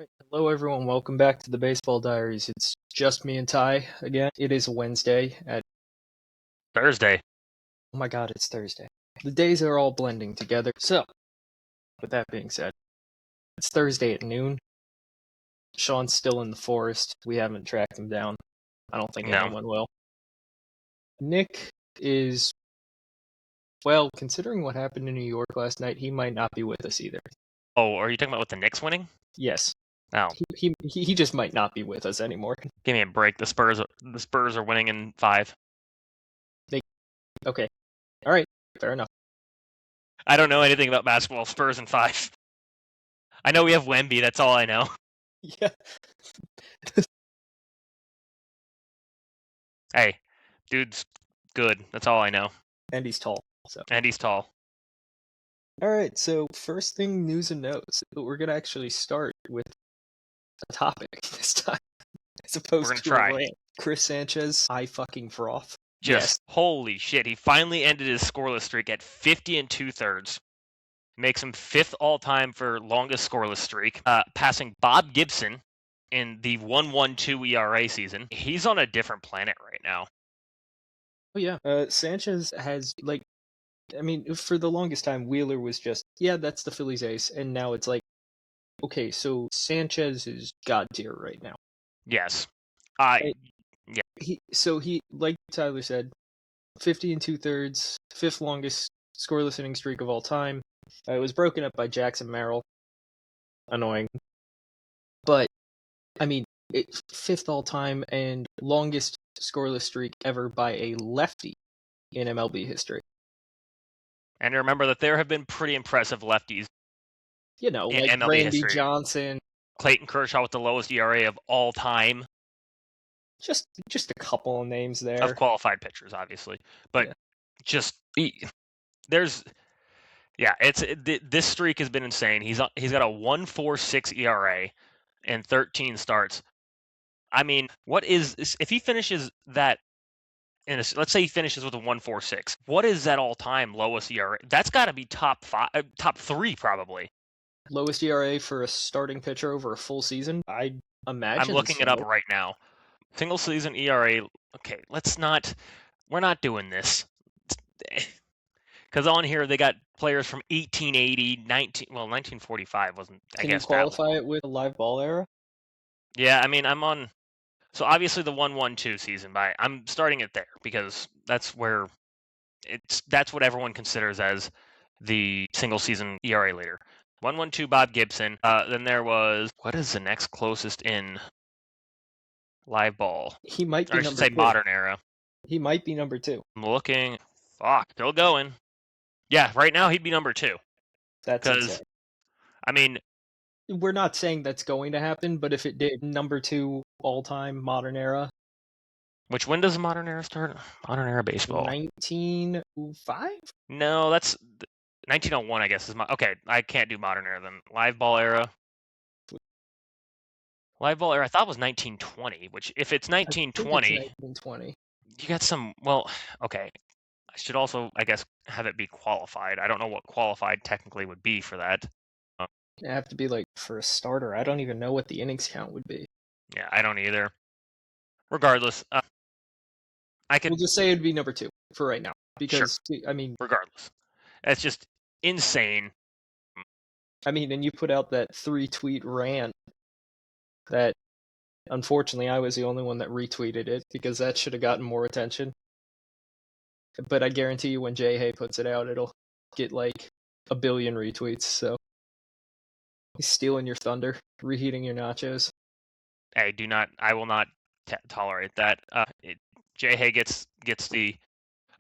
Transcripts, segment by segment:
Right. Hello, everyone. Welcome back to the Baseball Diaries. It's just me and Ty again. It is Wednesday at. Thursday. Oh my God, it's Thursday. The days are all blending together. So, with that being said, it's Thursday at noon. Sean's still in the forest. We haven't tracked him down. I don't think No. anyone will. Nick is, well, considering what happened in New York last night, he might not be with us either. Oh, are you talking about with the Knicks winning? Yes. Oh, He just might not be with us anymore. give me a break. The Spurs are winning in 5. Okay. All right. Fair enough. I don't know anything about basketball. Spurs in 5. I know we have Wemby. That's all I know. Yeah. Hey, dude's good. That's all I know. And he's tall. So. And he's tall. All right, so first thing, news and notes. We're gonna actually start with a topic this time, as opposed to try. a rant. Chris Sanchez, I fucking froth. Just holy shit! He finally ended his scoreless streak at 50 2/3. Makes him 5th all time for longest scoreless streak, passing Bob Gibson in the 1.12 ERA season. He's on a different planet right now. Oh yeah, Sanchez has for the longest time, Wheeler was just, yeah, that's the Phillies ace, and now it's like, okay, so Sanchez is god tier right now. Yes. He, like Tyler said, 50 2/3, 5th longest scoreless inning streak of all time. It was broken up by Jackson Merrill. Annoying. But, I mean, 5th all time and longest scoreless streak ever by a lefty in MLB history. And remember that there have been pretty impressive lefties. You know, in like MLB Randy history. Johnson. Clayton Kershaw with the lowest ERA of all time. Just a couple of names there. Of qualified pitchers, obviously. But this streak has been insane. He's got a 1.46 ERA and 13 starts. I mean, if he finishes that let's say he finishes with a 1.46, what is that all-time lowest ERA? That's got to be top 3 probably. Lowest ERA for a starting pitcher over a full season? I imagine. I'm looking it up right now. Single season ERA. Okay, we're not doing this. Because on here they got players from 1880, 1945 wasn't, Can you qualify it with a live ball era? Yeah, I mean, I'm on. So obviously the 1.12 season, I'm starting it there because that's what everyone considers as the single season ERA leader. 1.12 Bob Gibson. Then there was, what is the next closest in live ball? He might be I should say modern era. He might be number 2. I'm looking. Fuck, still going. Yeah, right now he'd be number 2. That's insane. I mean, we're not saying that's going to happen, but if it did, number 2 all-time modern era. When does the modern era start? Modern era baseball. 1905? No, that's 1901. I guess is okay. I can't do modern era then. Live ball era. Live ball era. I thought it was 1920. Which, if it's 1920, you got some. Well, okay. I should also, I guess, have it be qualified. I don't know what qualified technically would be for that. It'd have to be like for a starter. I don't even know what the innings count would be. Yeah, I don't either. Regardless, We'll just say it'd be number 2 for right now because I mean, regardless, that's just insane. I mean, and you put out that 3-tweet rant that, unfortunately, I was the only one that retweeted it because that should have gotten more attention. But I guarantee you, when Jay Hay puts it out, it'll get like 1 billion retweets. So he's stealing your thunder, reheating your nachos. Hey, I will not tolerate that. Jay Hay gets the.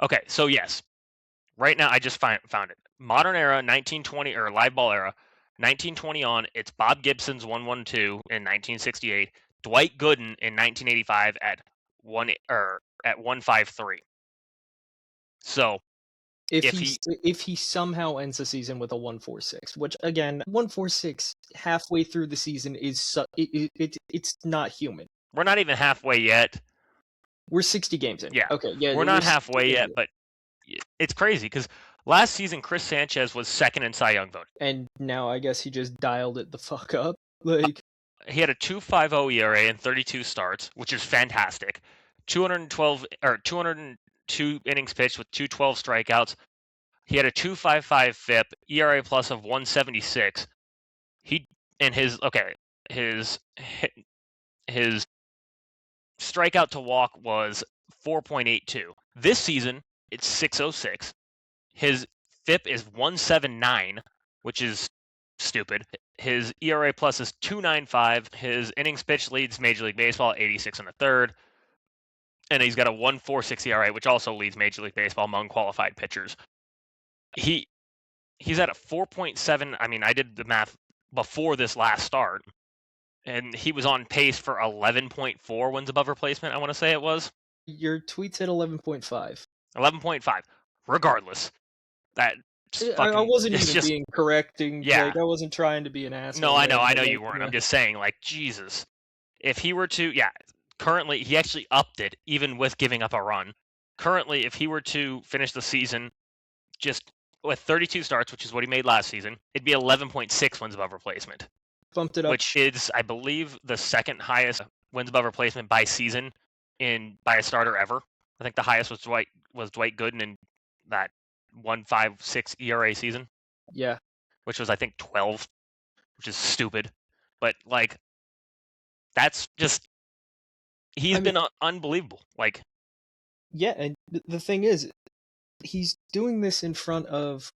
Okay, so yes, right now I just found it. Modern era, 1920 or live ball era, 1920 on. It's Bob Gibson's 1.12 in 1968. Dwight Gooden in 1985 at 1.53. So if he somehow ends the season with a 1.46, which again, 1.46 halfway through the season is it's not human. We're not even halfway yet. We're 60 games in. Yeah. Okay. Yeah. We're not halfway yet, but it's crazy because last season Chris Sanchez was second in Cy Young voting, and now I guess he just dialed it the fuck up. Like, he had a 2.50 ERA in 32 starts, which is fantastic. 202 innings pitched with 212 strikeouts. He had a 2.55 FIP, ERA plus of 176. He and his his strikeout to walk was 4.82. This season, it's 6.06. His FIP is 179, which is stupid. His ERA plus is 2.95. His innings pitched leads Major League Baseball at 86 and a third. And he's got a 1.46 ERA, which also leads Major League Baseball among qualified pitchers. He's at a 4.7. I mean, I did the math before this last start, and he was on pace for 11.4 wins above replacement, I want to say it was. Your tweet said 11.5. 11.5. Regardless, that I wasn't even just, being correcting. Yeah. Like, I wasn't trying to be an asshole. No, I know you weren't. I'm just saying, like, Jesus. If he were to, currently, he actually upped it, even with giving up a run. Currently, if he were to finish the season just with 32 starts, which is what he made last season, it'd be 11.6 wins above replacement. Bumped it up. Which is, I believe, the second highest wins above replacement by season by a starter ever. I think the highest was Dwight Gooden in that 1.56 ERA season. Yeah. Which was, I think, 12, which is stupid. But, like, that's just, he's been unbelievable. Like, yeah, and the thing is, he's doing this in front of,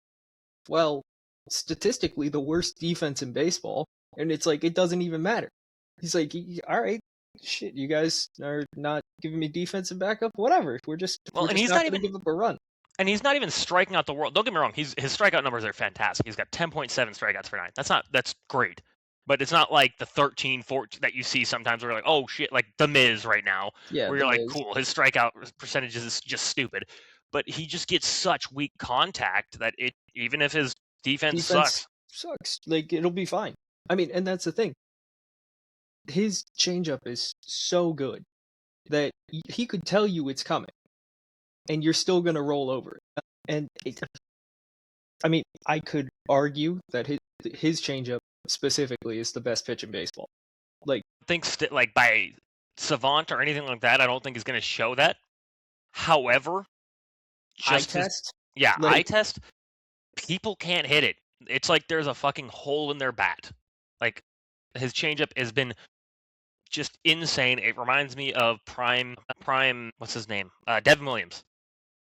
well, statistically, the worst defense in baseball, and it's like, it doesn't even matter. He's like, all right, shit, you guys are not giving me defensive backup, whatever. We're just not going to give up a run. And he's not even striking out the world. Don't get me wrong, his strikeout numbers are fantastic. He's got 10.7 strikeouts per nine. That's great. But it's not like the 13, 14 that you see sometimes where you're like, oh shit, like The Miz right now. Yeah, where you're like, cool, his strikeout percentage is just stupid. But he just gets such weak contact that even if his defense sucks. Like, it'll be fine. I mean, and that's the thing. His changeup is so good that he could tell you it's coming, and you're still going to roll over it. And I mean, I could argue that his changeup specifically is the best pitch in baseball. Like, like by Savant or anything like that, I don't think he's going to show that. However, eye test, eye test, people can't hit it. It's like there's a fucking hole in their bat. Like, his changeup has been just insane. It reminds me of prime. What's his name? Devin Williams.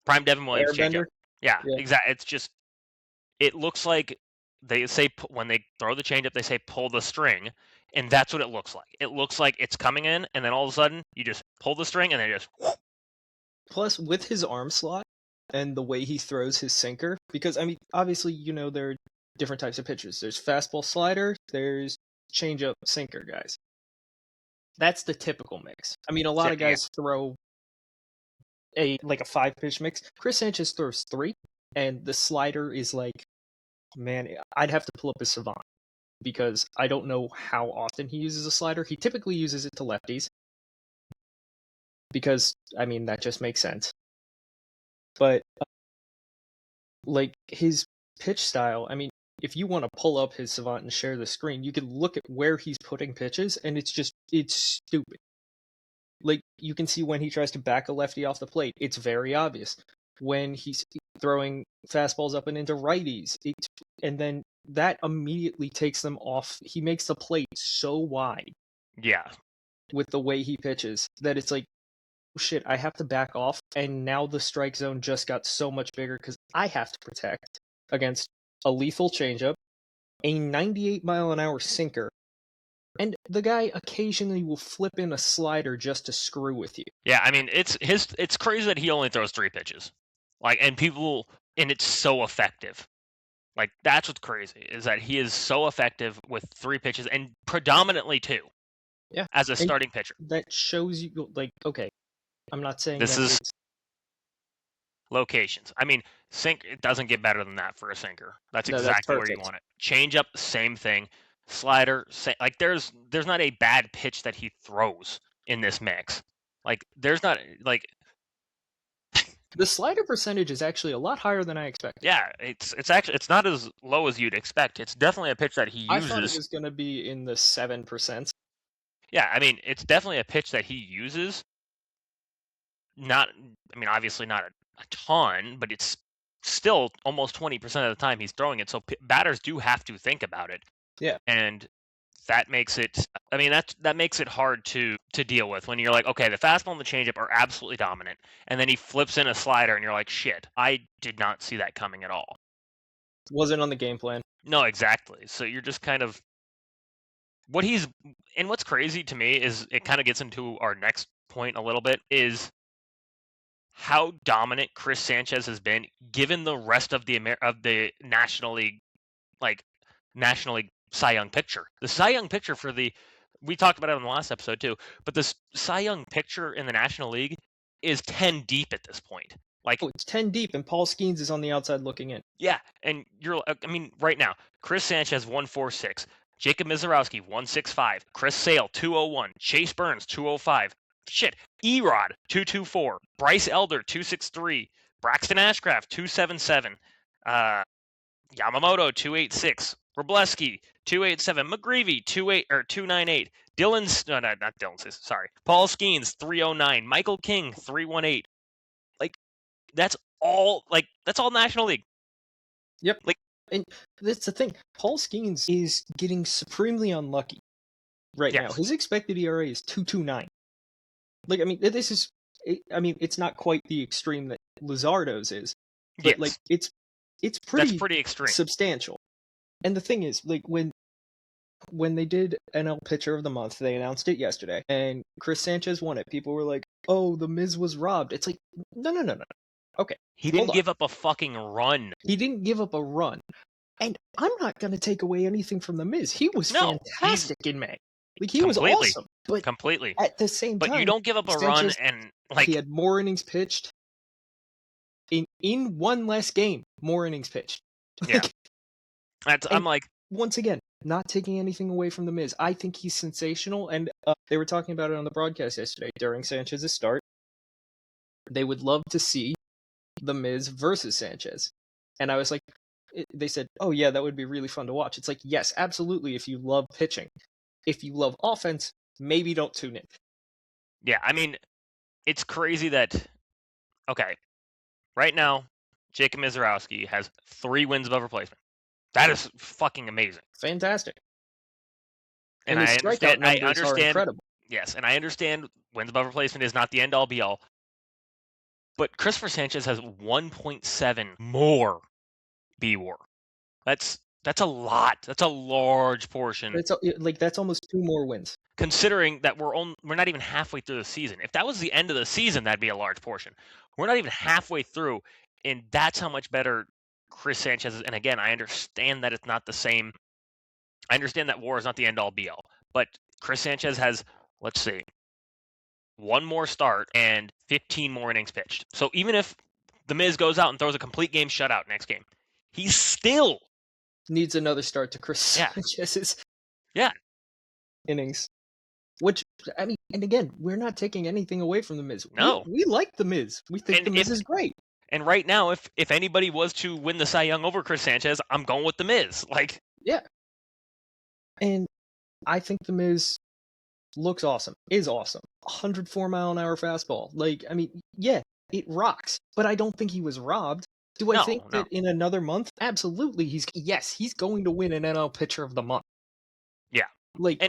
Prime Devin Williams changeup. Yeah, exactly. It's just. It looks like they say when they throw the changeup, they say pull the string, and that's what it looks like. It looks like it's coming in, and then all of a sudden you just pull the string, and then just. Plus, with his arm slot and the way he throws his sinker, because I mean, obviously, there are different types of pitchers. There's fastball slider. There's changeup sinker guys. That's the typical mix. I mean, a lot of guys throw a 5-pitch mix. Chris Sanchez throws 3, and the slider is like, man, I'd have to pull up his Savant because I don't know how often he uses a slider. He typically uses it to lefties because, I mean, that just makes sense. But like his pitch style, I mean, if you want to pull up his Savant and share the screen, you can look at where he's putting pitches, and it's stupid. Like, you can see when he tries to back a lefty off the plate, it's very obvious. When he's throwing fastballs up and into righties, and then that immediately takes them off. He makes the plate so wide. Yeah. With the way he pitches, that it's like, shit, I have to back off, and now the strike zone just got so much bigger because I have to protect against a lethal changeup, a 98-mile-an-hour sinker, and the guy occasionally will flip in a slider just to screw with you. Yeah, I mean, it's crazy that he only throws 3 pitches. Like, and it's so effective. Like, that's what's crazy, is that he is so effective with 3 pitches, and predominantly 2. Yeah. As a starting pitcher. That shows you, like, okay, I'm not saying this that is locations. I mean, it doesn't get better than that for a sinker. That's exactly where you want it. Change up, same thing. Slider, like there's not a bad pitch that he throws in this mix. Like, there's not, like, the slider percentage is actually a lot higher than I expected. Yeah, it's not as low as you'd expect. It's definitely a pitch that he uses. I thought it was going to be in the 7%. Yeah, I mean, it's definitely a pitch that he uses. Not, I mean, obviously not a ton, but it's still almost 20% of the time he's throwing it. So batters do have to think about it. Yeah. And that makes it, I mean, that makes it hard to deal with when you're like, okay, the fastball and the changeup are absolutely dominant. And then he flips in a slider and you're like, shit, I did not see that coming at all. Wasn't on the game plan. No, exactly. So you're just kind of, and what's crazy to me is it kind of gets into our next point a little bit is how dominant Chris Sanchez has been, given the rest of the National League, like National League Cy Young picture. The Cy Young picture we talked about it in the last episode too, but the Cy Young picture in the National League is 10 deep at this point. Like, Oh, it's 10 deep, and Paul Skeens is on the outside looking in. yeah, and I mean, right now, Chris Sanchez 146, Jacob Mizorowski 165, Chris Sale 201, Chase Burns 205. Shit, Erod 224, Bryce Elder 263, Braxton Ashcraft 277, Yamamoto 286, Robleski 287, McGreevy 298, not Dylan, sorry, Paul Skeens 309, Michael King 318. Like, that's all National League. Yep. Like, and that's the thing. Paul Skeens is getting supremely unlucky right now. yes. His expected ERA is 2.29. Like, I mean, it's not quite the extreme that Luzardo's is, but Yes. like it's That's pretty pretty extreme. substantial. And the thing is, like, when they did NL Pitcher of the Month, they announced it yesterday, and Chris Sanchez won it. People were like, "Oh, the Miz was robbed." It's like, no. Okay, He hold didn't on. give up a fucking run. He didn't give up a run. And I'm not going to take away anything from the Miz. He was No, fantastic in May. Like, he was Completely. awesome. But Completely. at the same But time, you don't give up a Sanchez, run and, like, he had more innings pitched in one less game. More innings pitched. Yeah. I'm like, once again, not taking anything away from the Miz. I think he's sensational, and they were talking about it on the broadcast yesterday during Sanchez's start. They would love to see the Miz versus Sanchez, and I was like, they said, "Oh yeah, that would be really fun to watch." It's like, yes, absolutely. If you love pitching, if you love offense, maybe don't tune in. yeah, I mean, it's crazy that, okay, right now, Jacob Mizorowski has 3 wins above replacement. That is fucking amazing. Fantastic. And his strikeout numbers are incredible. Yes, and I understand wins above replacement is not the end all be all. But Christopher Sanchez has 1.7 more B-WAR. That's a lot. That's a large portion. That's almost 2 more wins. Considering that we're not even halfway through the season. If that was the end of the season, that'd be a large portion. We're not even halfway through, and that's how much better Chris Sanchez is. And again, I understand that it's not the same. I understand that WAR is not the end all be all. But Chris Sanchez has, let's see, 1 more start and 15 more innings pitched. So even if the Miz goes out and throws a complete game shutout next game, he still needs another start to Chris Sanchez's innings. Which, I mean, and again, we're not taking anything away from the Miz. No. We like the Miz. We think the Miz is great. And right now, if anybody was to win the Cy Young over Chris Sanchez, I'm going with the Miz. Like, yeah. And I think the Miz looks awesome. Is awesome. 104-mile-an-hour fastball. Like, I mean, yeah, it rocks. But I don't think he was robbed. Do I think that in another month? Absolutely. He's going to win an NL Pitcher of the Month. Yeah. Like,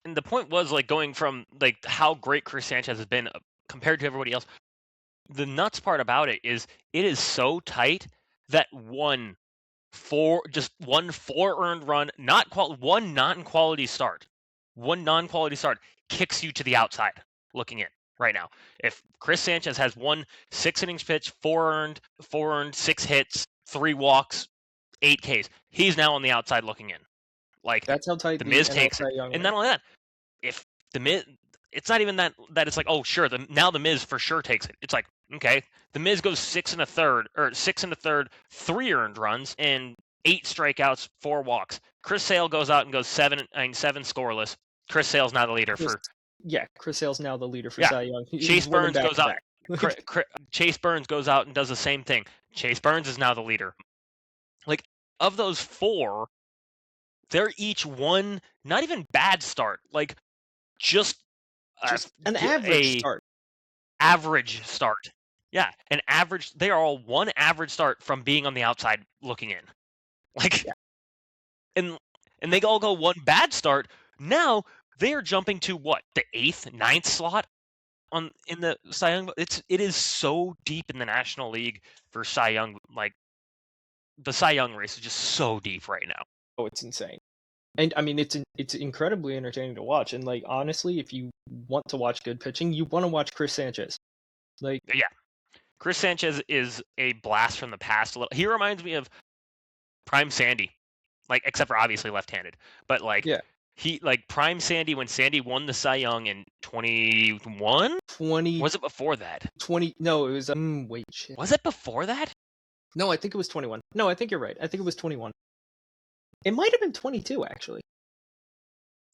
and the point was, like, going from, like, how great Chris Sanchez has been compared to everybody else. The nuts part about it is so tight that one 4 earned run, one non-quality start kicks you to the outside looking in right now. If Chris Sanchez has 6 innings pitched, 4 earned, 6 hits, 3 walks, 8 Ks, he's now on the outside looking in. Like, that's how tight the Miz takes it. And not only that, if the Miz, it's not even that it's like, oh sure, now the Miz for sure takes it. It's like, okay, the Miz goes 6 1/3, 3 earned runs and 8 strikeouts, 4 walks. Chris Sale goes out and goes 7 scoreless. Chris Sale's now the leader Chris Sale's now the leader for Cy Young. Chase Burns goes out. Chase Burns goes out and does the same thing. Chase Burns is now the leader. Like, of those 4, they're each one not even bad start. Like, just an average a start. average start. Yeah, an average. They are all one average start from being on the outside looking in. Like, Yeah. and they all go one bad start. Now they are jumping to what, the 8th, 9th slot in the Cy Young. It is so deep in the National League for Cy Young. Like, the Cy Young race is just so deep right now. Oh, it's insane. And I mean, it's incredibly entertaining to watch. And like honestly, if you want to watch good pitching, you want to watch Chris Sanchez. Like, Yeah, Chris Sanchez is a blast from the past. A little. He reminds me of Prime Sandy, like, except for obviously left-handed. But like, yeah, he, like, Prime Sandy, when Sandy won the Cy Young in 21. 20, Was it before that? 20. No, it was. Wait, shit. Was it before that? No, I think it was 21. No, I think you're right. I think it was 21. It might have been 22 actually.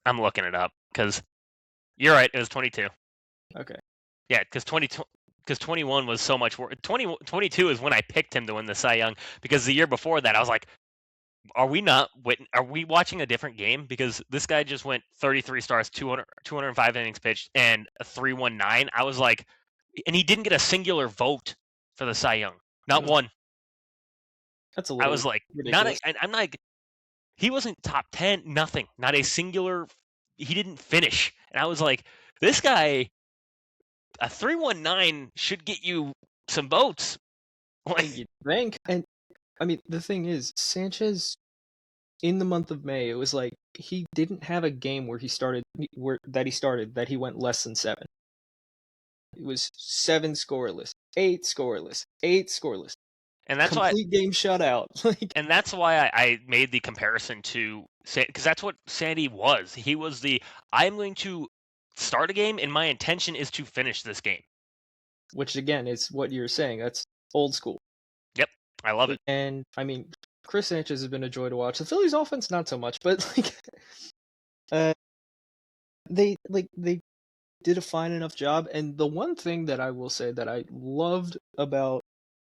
I'm looking it up because you're right. It was 22. Okay. Yeah, because 21 was so much worse. 22 is when I picked him to win the Cy Young, because the year before that I was like, are we watching a different game? Because this guy just went 33 starts, 205 innings pitched, and a 3.19. I was like, and he didn't get a singular vote for the Cy Young, not one. That's a I little was like, ridiculous. I'm like, he wasn't top 10, nothing, not a singular. He didn't finish, and I was like, this guy, a 3.19 should get you some votes. You think? And I mean, the thing is, Sanchez in the month of May, it was like he didn't have a game where he went less than 7. It was 7 scoreless, 8 scoreless, 8 scoreless. And that's complete game shutout. And that's why I made the comparison to, because that's what Sandy was. He was I'm going to start a game, and my intention is to finish this game. Which again is what you're saying. That's old school. Yep, I love it. And I mean, Chris Sanchez has been a joy to watch. The Phillies offense not so much, but they did a fine enough job. And the one thing that I will say that I loved about,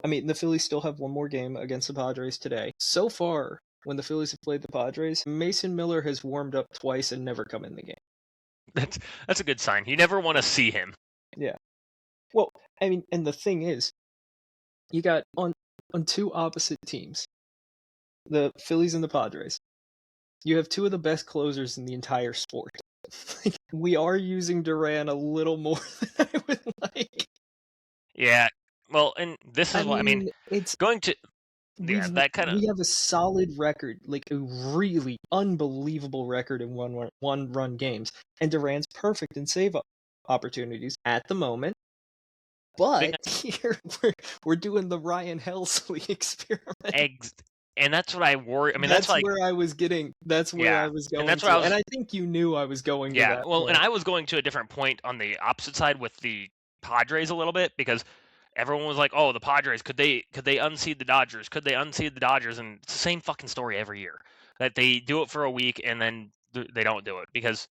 I mean, the Phillies still have one more game against the Padres today. So far, when the Phillies have played the Padres, Mason Miller has warmed up twice and never come in the game. That's a good sign. You never want to see him. Yeah. Well, I mean, and the thing is, you got on 2 opposite teams, the Phillies and the Padres. You have 2 of the best closers in the entire sport. We are using Duran a little more than I would like. Yeah. Well, and this is what I mean. It's going to. Yeah, that kind of. We have a solid record, like a really unbelievable record in one-run games, and Duran's perfect in save opportunities at the moment. But here we're doing the Ryan Helsley experiment. And that's what I worry. I mean, that's where I was getting. That's where I was going. And that's where and I think you knew I was going. Yeah. To that well, point. And I was going to a different point on the opposite side with the Padres a little bit, because everyone was like, "Oh, the Padres, could they unseed the Dodgers? Could they unseed the Dodgers?" And it's the same fucking story every year, that they do it for a week and then they don't do it, because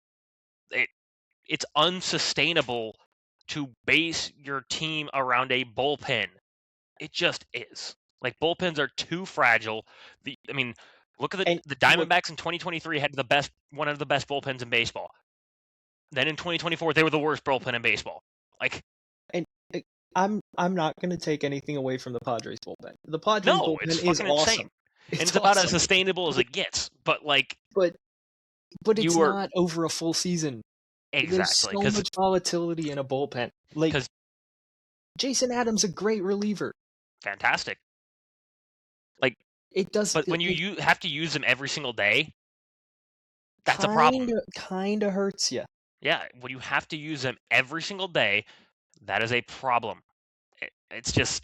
it's unsustainable to base your team around a bullpen. It just is. Like, bullpens are too fragile. I mean, look at the Diamondbacks in 2023 had one of the best bullpens in baseball. Then in 2024, they were the worst bullpen in baseball. Like, and I'm not going to take anything away from the Padres bullpen. The Padres bullpen is awesome. Insane. And it's about as sustainable as it gets. But like, but it's not over a full season. Exactly. There's so much volatility in a bullpen. Like, Jason Adams, a great reliever. Fantastic. Like, it does. But when you have to use them every single day, that's a problem. Kind of hurts you. Yeah, when you have to use them every single day, that is a problem. It's just,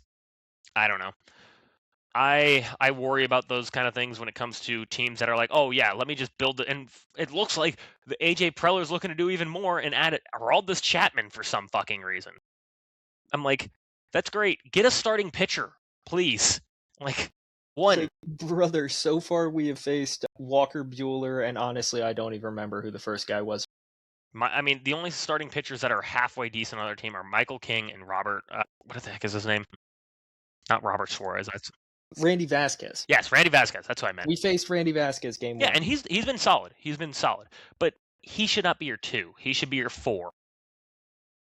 I don't know. I worry about those kind of things when it comes to teams that are like, oh yeah, let me just build it. And it looks like the AJ Preller's looking to do even more and add Aroldis Chapman for some fucking reason. I'm like, that's great. Get a starting pitcher, please. Like, one. Like, brother, so far we have faced Walker Buehler, and honestly, I don't even remember who the first guy was. I mean, the only starting pitchers that are halfway decent on their team are Michael King and Robert. What the heck is his name? Not Robert Suarez. That's Randy Vasquez. Yes, Randy Vasquez. That's what I meant. We faced Randy Vasquez game 1. Yeah, and he's been solid. He's been solid. But he should not be your 2. He should be your 4.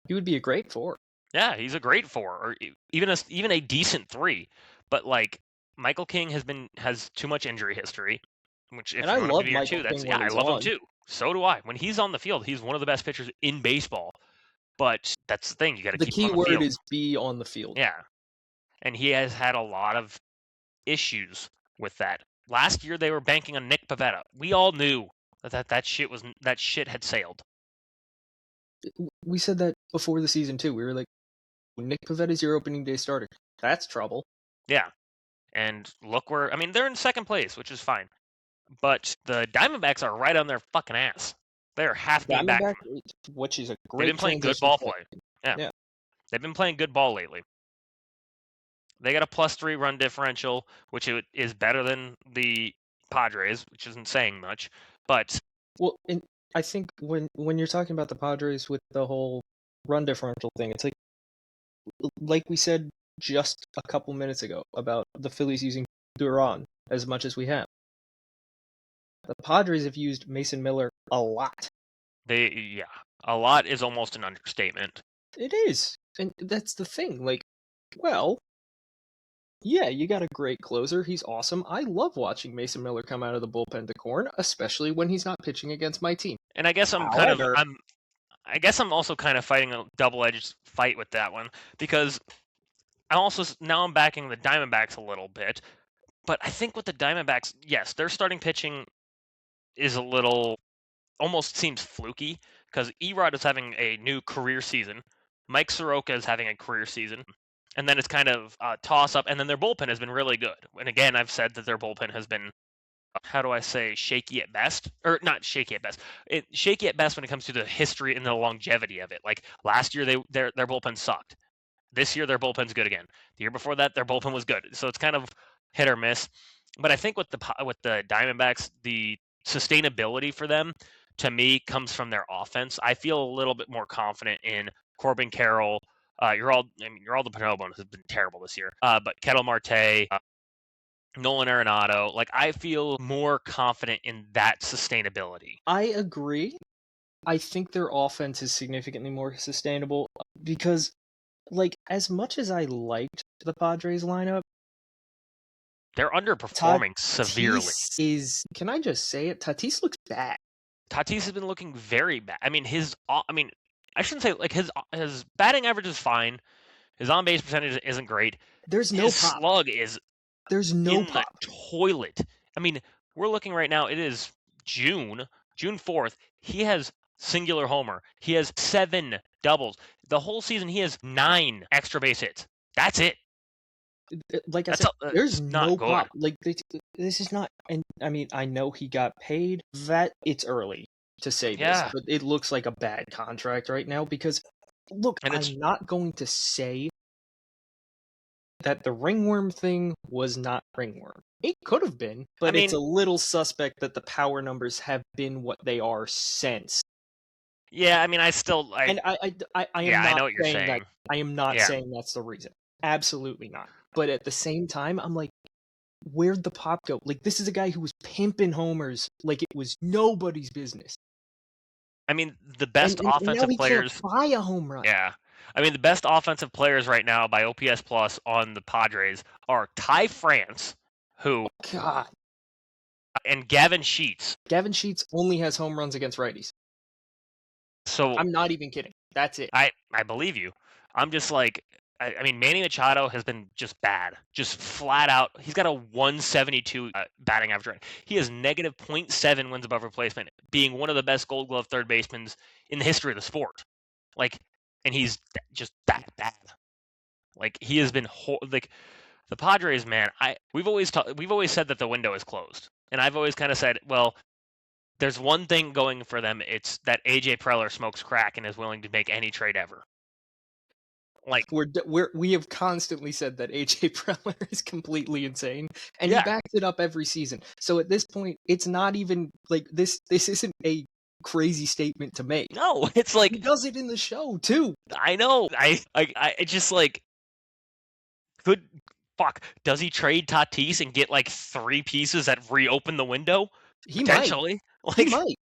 He would be a great 4. Yeah, he's a great 4, or even a decent 3. But like Michael King has too much injury history. Which, And if I you want to love be your 2, Michael that's King when I he's love him on. too. So do I. When he's on the field, he's one of the best pitchers in baseball. But that's the thing, you got to The keep him key on the word field. is be on the field. Yeah, and he has had a lot of issues with that. Last year they were banking on Nick Pivetta. We all knew that shit had sailed. We said that before the season too. We were like, Nick Pavetta's your opening day starter. That's trouble. Yeah, and look where they're in second place, which is fine. But the Diamondbacks are right on their fucking ass. They're half game back. Diamondback, which is a They've great been playing good transition ball point. play. Yeah. Yeah. They've been playing good ball lately. They got a +3 run differential, which is better than the Padres, which isn't saying much. But Well, and I think when you're talking about the Padres with the whole run differential thing, it's like we said just a couple minutes ago about the Phillies using Duran as much as we have. The Padres have used Mason Miller a lot. a lot is almost an understatement. It is, and that's the thing. Like, well, yeah, you got a great closer. He's awesome. I love watching Mason Miller come out of the bullpen to corn, especially when he's not pitching against my team. And I guess However, I'm also kind of fighting a double-edged fight with that one, because I'm backing the Diamondbacks a little bit, but I think with the Diamondbacks, yes, their starting pitching is a little, almost seems fluky, because Erod is having a new career season, Mike Soroka is having a career season, and then it's kind of a toss-up, and then their bullpen has been really good. And again, I've said that their bullpen has been, how do I say, shaky at best, or not shaky at best. Shaky at best when it comes to the history and the longevity of it. Like last year, their bullpen sucked. This year, their bullpen's good again. The year before that, their bullpen was good. So it's kind of hit or miss. But I think with the Diamondbacks, the sustainability for them, to me, comes from their offense. I feel a little bit more confident in Corbin Carroll. Geraldo Panobo has been terrible this year. But Ketel Marte, Nolan Arenado, like I feel more confident in that sustainability. I agree. I think their offense is significantly more sustainable because, like, as much as I liked the Padres lineup, They're underperforming severely. Tatis is, can I just say it? Tatis looks bad. Tatis has been looking very bad. I shouldn't say, like, his batting average is fine. His on base percentage isn't great. There's no His pop. slug is There's no in pop. the toilet. I mean, we're looking right now. It is June 4th. He has singular homer. He has 7 doubles. The whole season, he has 9 extra base hits. That's it. Like I That's said, there's not no good. pop. Like this is not. And I mean, I know he got paid. That it's early to say this, but it looks like a bad contract right now because, look, And I'm not going to say that the ringworm thing was not ringworm. It could have been, but it's a little suspect that the power numbers have been what they are since. Yeah, I mean, I and I am yeah, not I know what you're saying saying. that. I am not saying that's the reason. Absolutely not. But at the same time, I'm like, where'd the pop go? Like, this is a guy who was pimping homers like it was nobody's business. I mean, the best offensive now he players. Can't fly a home run. Yeah. I mean, the best offensive players right now by OPS Plus on the Padres are Ty France, who. God. And Gavin Sheets. Gavin Sheets only has home runs against righties. So I'm not even kidding. That's it. I believe you. I'm just like, I mean, Manny Machado has been just bad, just flat out. He's got a 172 batting average. He has negative .7 wins above replacement, being one of the best Gold Glove third basemen in the history of the sport. Like, and he's just that bad. Like, he has been like the Padres, man. We've always said that the window is closed, and I've always kind of said, well, there's one thing going for them. It's that AJ Preller smokes crack and is willing to make any trade ever. Like, we have constantly said that AJ Preller is completely insane, and he backs it up every season. So at this point, it's not even like this isn't a crazy statement to make. No, it's like he does it in the show too. I know. I just like does he trade Tatis and get like 3 pieces that reopen the window? He Potentially. Might. He might.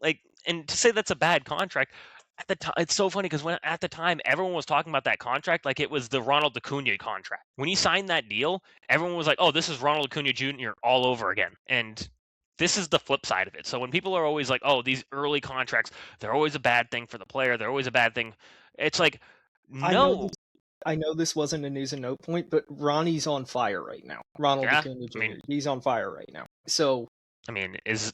Like, and to say that's a bad contract, at the time, it's so funny because when at the time everyone was talking about that contract like it was the Ronald Acuna contract. When he signed that deal, everyone was like, "Oh, this is Ronald Acuna Jr. all over again." And this is the flip side of it. So when people are always like, "Oh, these early contracts, they're always a bad thing for the player. They're always a bad thing." It's like, I know no, this. I know this wasn't a news and note point, but Ronnie's on fire right now. Ronald yeah. Acuna I Jr. mean, He's on fire right now. So is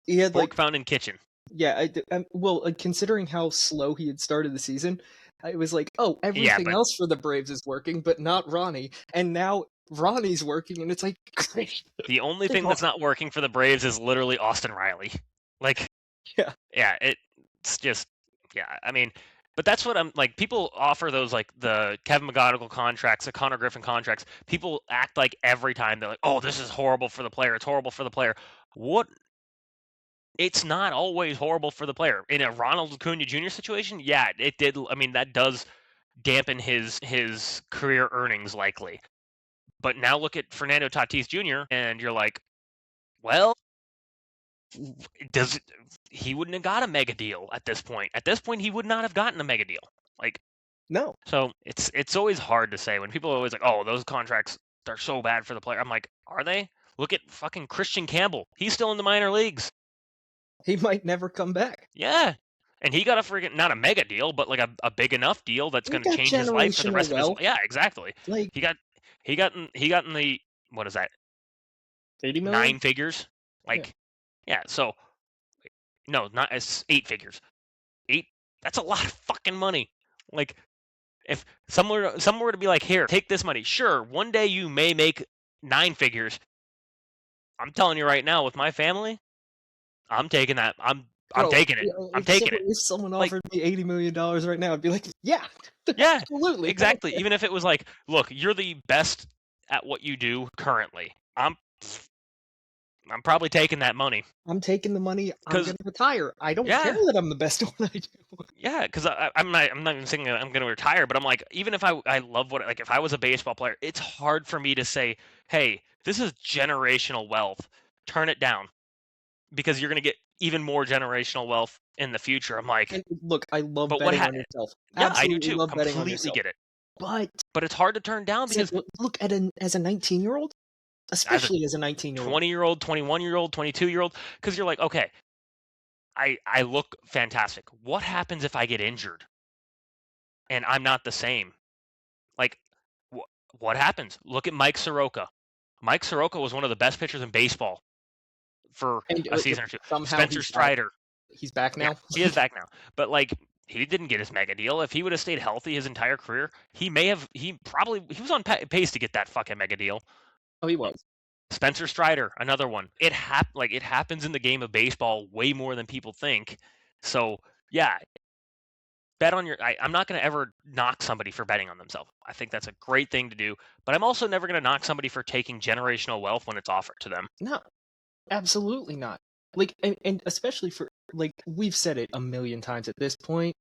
he had pork like, found in kitchen. yeah. Well, considering how slow he had started the season, it was like, oh, Yeah, everything but else for the Braves is working, but not Ronnie. And now Ronnie's working, and it's like, the only thing that's not working for the Braves is literally Austin Riley. Like, yeah. yeah, it's just, yeah. I mean, but that's what I'm like. People offer those like the Kevin McGonigal contracts, the Connor Griffin contracts. People act like every time they're like, "Oh, this is horrible for the player. It's horrible for the player." What? It's not always horrible for the player. In a Ronald Acuna Jr. situation, yeah, it did. I mean, that does dampen his career earnings likely. But now look at Fernando Tatis Jr. and you're like, well, does he wouldn't have got a mega deal at this point? At this point, he would not have gotten a mega deal. Like, No, so it's always hard to say when people are always like, oh, those contracts they're so bad for the player. I'm like, are they? Look at fucking Christian Campbell. He's still in the minor leagues. he might never come back. Yeah. And he got a freaking not a mega deal, but like a big enough deal that's He going to got change his life for the generational rest of his wealth. life. Yeah, exactly. Like He got in the what is that? 80 million. 9 figures. Yeah. Like, yeah. So no, not as 8 figures. Eight. That's a lot of fucking money. Like, if someone were to be like, here, take this money. Sure, one day you may make 9 figures. I'm telling you right now, with my family, I'm taking that. I'm Bro, taking it. I'm taking it. if someone Like, offered me $80 million right now, I'd be like, yeah, yeah, absolutely. exactly. Even if it was like, look, you're the best at what you do currently. I'm probably taking that money I'm taking the money. I'm because gonna retire. I don't care yeah, that I'm the best at what I do. yeah, because I'm not even saying I'm going to retire, but I'm like, even if I love what like if I was a baseball player, it's hard for me to say, hey, this is generational wealth. Turn it down because you're going to get even more generational wealth in the future. I'm like, And look, I love but what? betting on yourself. Yeah, I do Absolutely too. love betting on Completely yourself. get it. But But it's hard to turn down because look at as a 19-year-old, as a especially as a 19-year-old. 20-year-old, 21-year-old, 22-year-old, because you're like, okay, I look fantastic. What happens if I get injured and I'm not the same? Like, what happens? Look at Mike Soroka. Mike Soroka was one of the best pitchers in baseball for And a season or two. somehow Spencer he's back. Strider, He's back yeah, now. he is back now. But like, he didn't get his mega deal. If he would have stayed healthy his entire career, he may have. He was on pace to get that fucking mega deal. Oh, he was. Spencer Strider, another one. It happens in the game of baseball way more than people think. So yeah, bet on your. I'm not going to ever knock somebody for betting on themselves. I think that's a great thing to do. But I'm also never going to knock somebody for taking generational wealth when it's offered to them. No, absolutely not. Like, and especially for like we've said it a million times at this point.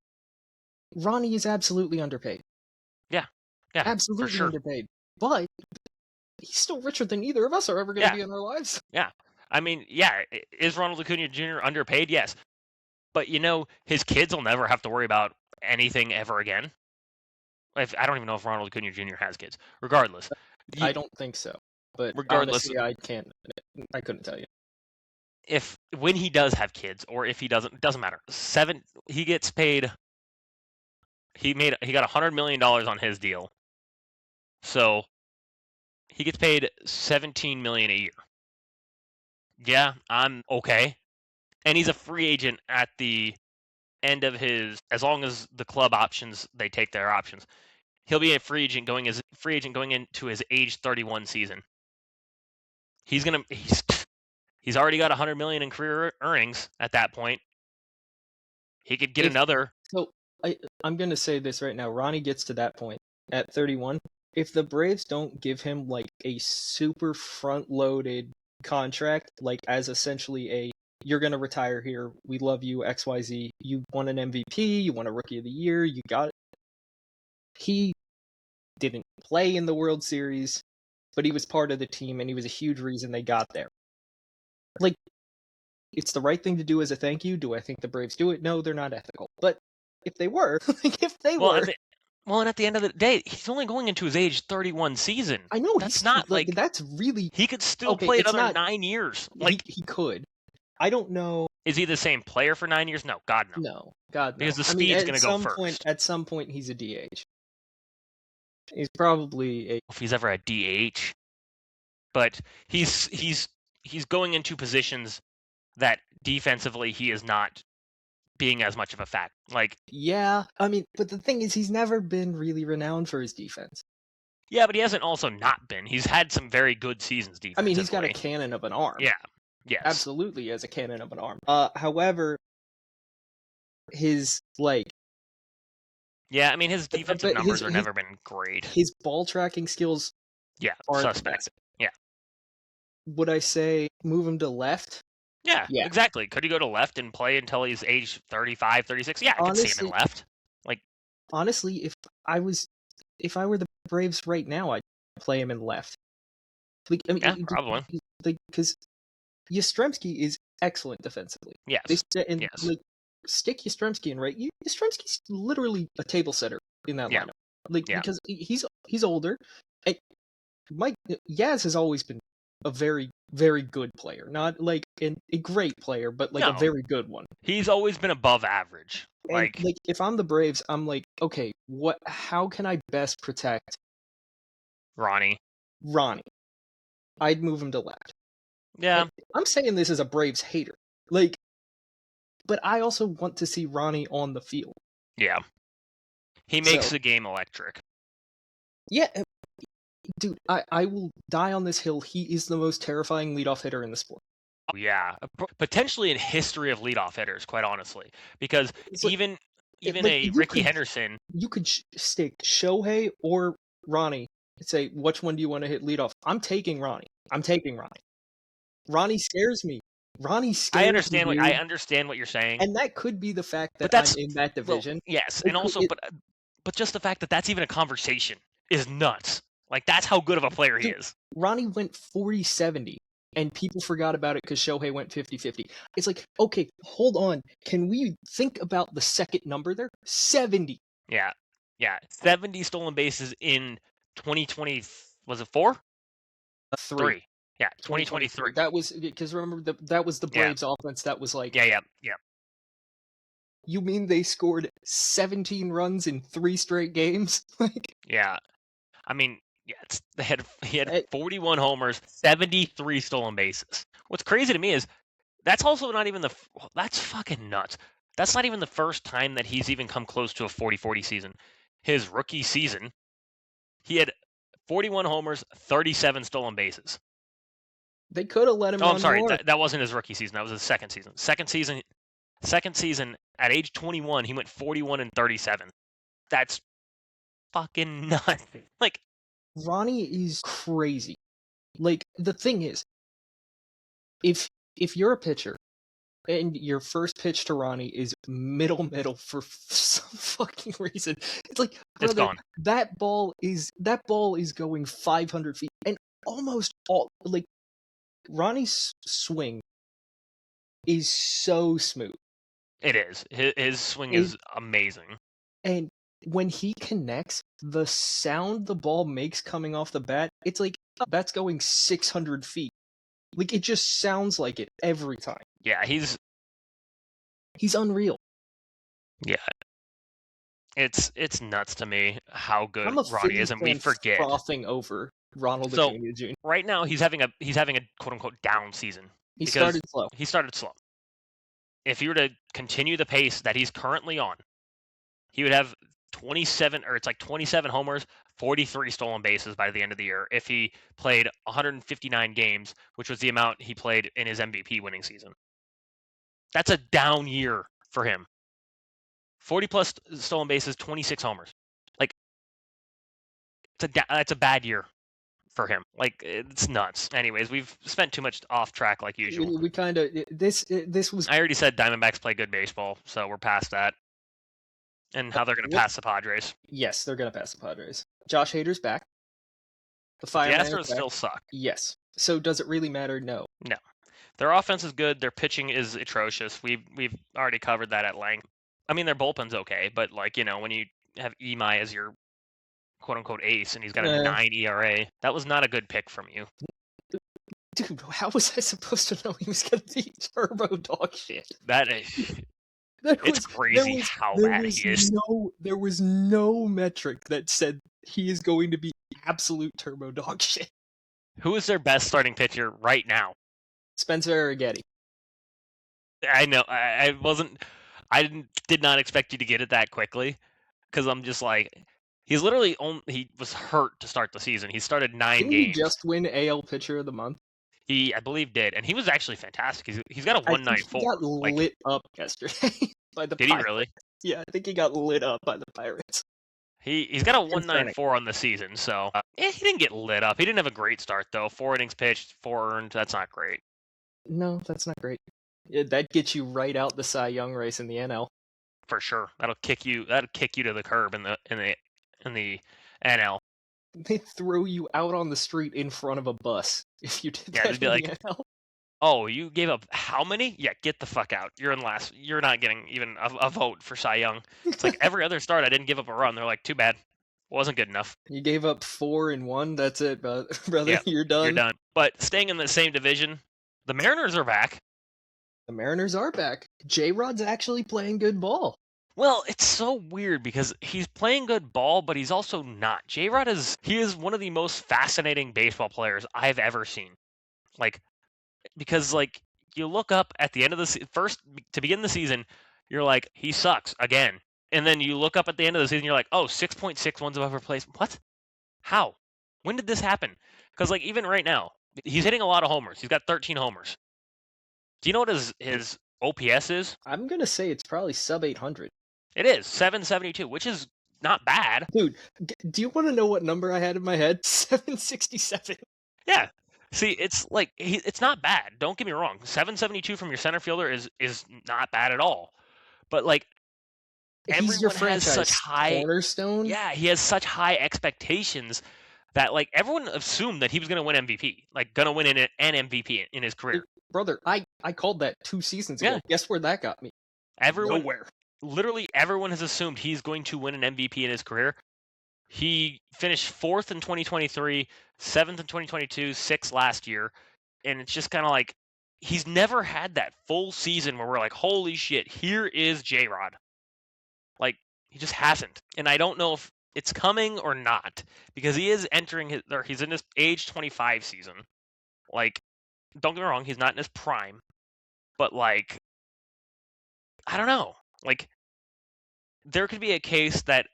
Ronnie is absolutely underpaid. Yeah, yeah, for Absolutely sure. underpaid. But he's still richer than either of us are ever going to Yeah, be in our lives. yeah. I mean, yeah, is Ronald Acuna Jr. underpaid? Yes. But his kids will never have to worry about anything ever again. I don't even know if Ronald Acuna Jr. has kids. Regardless, I don't think so. But regardless, honestly, I couldn't tell you. if when he does have kids or if he doesn't, it doesn't matter. He gets paid. He got $100 million on his deal, so he gets paid $17 million a year. Yeah, I'm okay. And he's a free agent at the end of as long as the club options they take their options. He'll be a free agent going into his age 31 season. He's already got $100 million in career earnings at that point. He could get another. So I'm going to say this right now. Ronnie gets to that point at 31. If the Braves don't give him like a super front-loaded contract, like as essentially you're going to retire here, we love you, XYZ, you won an MVP, you won a Rookie of the Year, you got it. He didn't play in the World Series, but he was part of the team and he was a huge reason they got there. Like, It's the right thing to do as a thank you. Do I think the Braves do it? No, they're not ethical. But if they were, Well, and at the end of the day, he's only going into his age 31 season. I know That's not like that's really he could still okay. play It's another not 9 years. he could. I don't know. Is he the same player for 9 years? No, God no. No, God no. Because the I mean, speed's going to go first. at some point, he's a DH. He's probably a If he's ever a DH, but he's going into positions that defensively he is not being as much of a fact. Like, yeah. I mean, but the thing is, he's never been really renowned for his defense. yeah, but he hasn't also not been. He's had some very good seasons I defensively. mean, he's got a cannon of an arm. Yeah. Yes. Absolutely has a cannon of an arm. However, his yeah, I mean his defensive numbers have never been great. His ball tracking skills aren't suspect. Yeah. Would I say move him to left? Yeah, exactly. Could he go to left and play until he's age 35, 36? Yeah, I could see him in left. Like, honestly, if I were the Braves right now, I'd play him in left. Like, I mean, yeah, probably. Because Yastrzemski is excellent defensively. Yes. Yes. Like, stick Yastrzemski in right. Yastrzemski's literally a table setter in that lineup. Like, because he's older. Yaz has always been a very, very good player. Not like a great player, but like a very good one. He's always been above average. And, like if I'm the Braves, I'm like, okay, how can I best protect Ronnie? I'd move him to left. Yeah. Like, I'm saying this as a Braves hater. Like, but I also want to see Ronnie on the field. Yeah. He makes the game electric. Yeah. Dude, I will die on this hill. He is the most terrifying leadoff hitter in the sport. Oh, yeah. Potentially in history of leadoff hitters, quite honestly. Because even a Ricky Henderson... You could stick Shohei or Ronnie and say, which one do you want to hit leadoff? I'm taking Ronnie. Ronnie scares me. I understand what you're saying. And that could be the fact that I'm in that division. Well, yes, and also, but just the fact that that's even a conversation is nuts. Like, that's how good of a player he is. Ronnie went 40-70, and people forgot about it because Shohei went 50-50. It's like, okay, hold on. Can we think about the second number there? 70. Yeah. 70 stolen bases in 2020. Was it 4? 3. Yeah, 2023. That was because remember that was the Braves offense. That was like yeah. You mean they scored 17 runs in 3 straight games? Like yeah, I mean he had 41 homers, 73 stolen bases. What's crazy to me is that's also not even that's fucking nuts. That's not even the first time that he's even come close to a 40-40 season. His rookie season, he had 41 homers, 37 stolen bases. They could have let him. I'm sorry. That wasn't his rookie season. That was his second season. Second season at age 21, he went 41 and 37. That's fucking nuts. Like, Ronnie is crazy. Like, the thing is, if you're a pitcher and your first pitch to Ronnie is middle for some fucking reason, it's like, brother, it's gone. That ball is going 500 feet, and almost all like. Ronnie's swing is so smooth. It is. His swing is amazing. And when he connects, the sound the ball makes coming off the bat, it's like, that's going 600 feet. Like, it just sounds like it every time. Yeah, he's unreal. Yeah. It's nuts to me how good Ronnie is, and we forget. Frothing over Ronald Acuna Jr. Right now, he's having a quote unquote down season. He started slow. If he were to continue the pace that he's currently on, he would have 27 homers, 43 stolen bases by the end of the year if he played 159 games, which was the amount he played in his MVP winning season. That's a down year for him. 40 plus stolen bases, 26 homers. Like, that's a bad year for him. Like, it's nuts. Anyways, we've spent too much off track like usual. We kind of this was. I already said Diamondbacks play good baseball, so we're past that. And how they're going to pass the Padres. Yes, they're going to pass the Padres. Josh Hader's back. The Astros still suck. Yes. So does it really matter? No. No. Their offense is good. Their pitching is atrocious. We've already covered that at length. I mean, their bullpen's okay, but like when you have Imai as your quote unquote ace and he's got a 9 ERA, that was not a good pick from you. Dude, how was I supposed to know he was going to be turbo dog shit? It's crazy how bad he is. There was no metric that said he is going to be absolute turbo dog shit. Who is their best starting pitcher right now? Spencer Arrighetti. I know. I did not expect you to get it that quickly, because I'm just like, he's literally he was hurt to start the season. He started 9 Didn't games. he just win AL Pitcher of the Month? He, I believe, did, and he was actually fantastic. He's got a 194. He got lit up yesterday by the Pirates. Did he really? Yeah, I think he got lit up by the Pirates. He's got a 194 on the season, so he didn't get lit up. He didn't have a great start though. 4 innings pitched, 4 earned. That's not great. No, that's not great. That gets you right out the Cy Young race in the NL. For sure, that'll kick you to the curb in the NL. They throw you out on the street in front of a bus if you did that in the NL. Oh, you gave up how many? Yeah, get the fuck out. You're in last. You're not getting even a vote for Cy Young. It's like every other start, I didn't give up a run. They're like, too bad. Wasn't good enough. You gave up 4 in 1. That's it, brother. Yeah, you're done. You're done. But staying in the same division, the Mariners are back. The Mariners are back. J-Rod's actually playing good ball. Well, it's so weird because he's playing good ball, but he's also not. J-Rod is one of the most fascinating baseball players I've ever seen. Because you look up at the end of the first to begin the season, you're like, he sucks again, and then you look up at the end of the season, you're like, oh, 6.6 ones above replacement. What? How? When did this happen? Because even right now, he's hitting a lot of homers. He's got 13 homers. Do you know what his OPS is? I'm gonna say it's probably sub 800. It is 772, which is not bad. Dude, do you want to know what number I had in my head? 767. Yeah. See, it's it's not bad. Don't get me wrong. 772 from your center fielder is not bad at all. But he's your franchise has such high cornerstone. Yeah, he has such high expectations that everyone assumed that he was going to win MVP, going to win an MVP in his career. Brother, I called that 2 seasons ago. Yeah. Guess where that got me? Nowhere. Literally everyone has assumed he's going to win an MVP in his career. He finished 4th in 2023, 7th in 2022, 6th last year. And it's just kind of he's never had that full season where we're like, holy shit, here is J-Rod. He just hasn't. And I don't know if it's coming or not, because he is he's in his age 25 season. Don't get me wrong, he's not in his prime. But I don't know. There could be a case that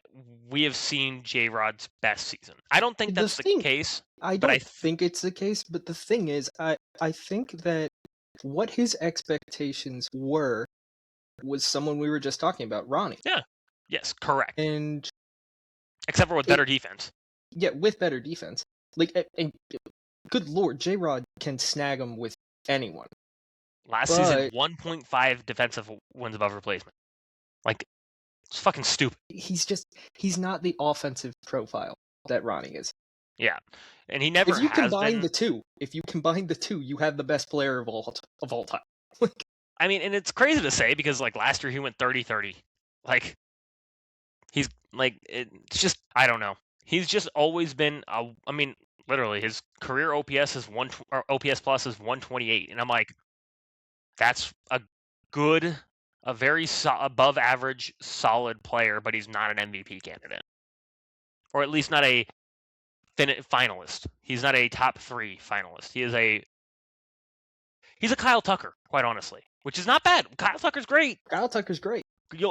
we have seen J-Rod's best season. I don't think that's the case. I don't think it's the case, but the thing is, I think that what his expectations was someone we were just talking about, Ronnie. Yeah. Yes, correct. And except for with better defense. Yeah, with better defense. And good lord, J-Rod can snag him with anyone. Last season, 1.5 defensive wins above replacement. It's fucking stupid. He's not the offensive profile that Ronnie is. Yeah, and he never. If you combine the two, you have the best player of all time. I mean, and it's crazy to say because last year he went 30-30. He's it's just, I don't know. He's just always been. I mean, literally, his career OPS is OPS plus is 128, and I'm like, that's a very above average, solid player, but he's not an MVP candidate, or at least not a finalist. He's not a top 3 finalist. He's a Kyle Tucker, quite honestly, which is not bad. Kyle Tucker's great.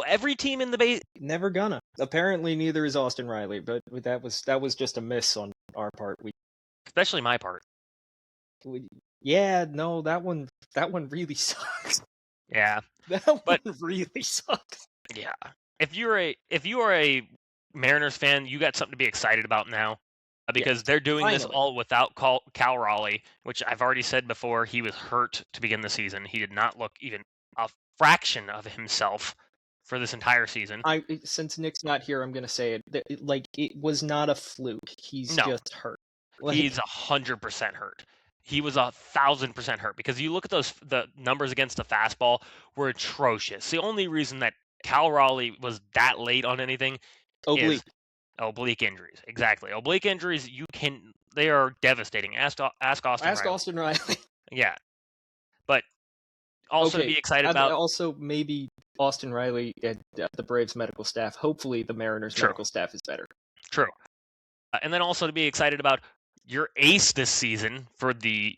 Every team in the base never gonna. Apparently, neither is Austin Riley, but that was just a miss on our part. Especially my part. No, that one really sucks. Yeah, one really sucks. Yeah, if you are a Mariners fan, you got something to be excited about now, because they're doing this all without Cal Raleigh, which I've already said before. He was hurt to begin the season. He did not look even a fraction of himself for this entire season. Since Nick's not here, I'm gonna say it. It was not a fluke. He's just hurt. He's 100% hurt. he was 1,000% hurt, because you look at the numbers against the fastball were atrocious. The only reason that Cal Raleigh was that late on anything Oblique. is oblique injuries. Exactly. Oblique injuries, they are devastating. Ask Austin Ask Riley. Austin Riley. Yeah. But also to Okay. be excited about. Also, maybe Austin Riley and the Braves medical staff. Hopefully, the Mariners True. medical staff is better. True. And then also to be excited about your ace this season for the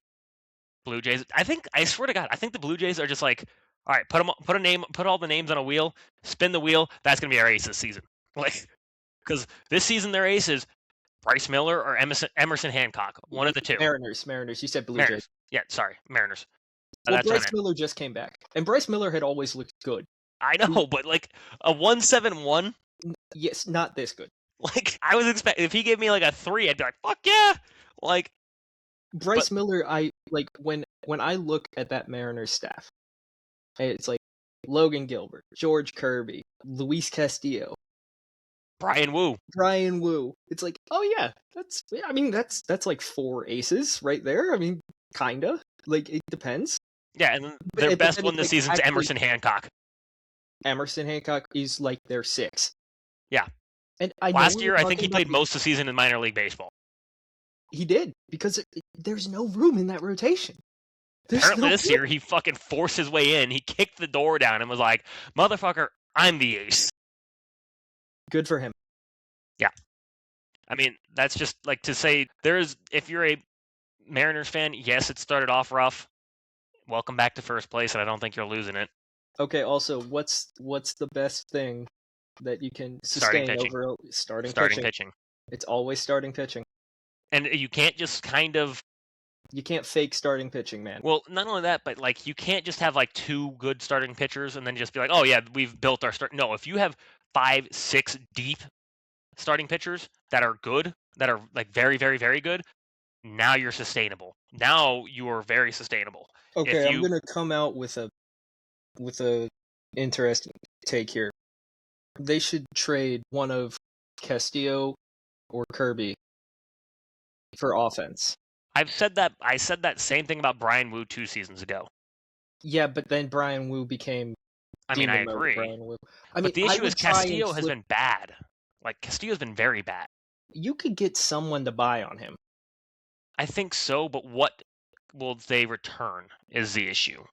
Blue Jays. I swear to God, I think the Blue Jays are just like, all right, put all the names on a wheel, spin the wheel. That's gonna be our ace this season. Like, because this season their ace is Bryce Miller or Emerson Hancock, one of the two. Mariners. You said Blue Mariners. Jays. Yeah, sorry, Mariners. Well, That's what I Bryce meant. Miller just came back, and Bryce Miller had always looked good. I know, but like a 1.71. Yes, not this good. Like, I was expecting, if he gave me like a 3, I'd be like, fuck yeah. Like, Bryce Miller, I like when I look at that Mariners staff, it's like Logan Gilbert, George Kirby, Luis Castillo, Brian Wu. It's like, oh yeah, that's like 4 aces right there. I mean, kinda. Like, it depends. Yeah, and their best one this season's Emerson Hancock. Emerson Hancock is like their 6. Yeah. And last year, I think he played most of the season in minor league baseball. He did, because there's no room in that rotation. Apparently this year, he fucking forced his way in. He kicked the door down and was like, motherfucker, I'm the ace. Good for him. Yeah. I mean, that's just like to say, if you're a Mariners fan, yes, it started off rough. Welcome back to first place, and I don't think you're losing it. Okay, also, what's the best thing that you can sustain over starting pitching? It's always starting pitching. And you can't just kind of... You can't fake starting pitching, man. Well, not only that, but like you can't just have like 2 good starting pitchers and then just be like, oh yeah, we've built our start. No, if you have 5, 6 deep starting pitchers that are good, that are like very, very, very good, now you're sustainable. Now you are very sustainable. Okay, I'm gonna come out with a interesting take here. They should trade one of Castillo or Kirby for offense. I said that same thing about Brian Wu 2 seasons ago. Yeah, but then Brian Wu became... I agree. But the issue is Castillo has been bad. Like, Castillo's been very bad. You could get someone to buy on him. I think so, but what will they return is the issue.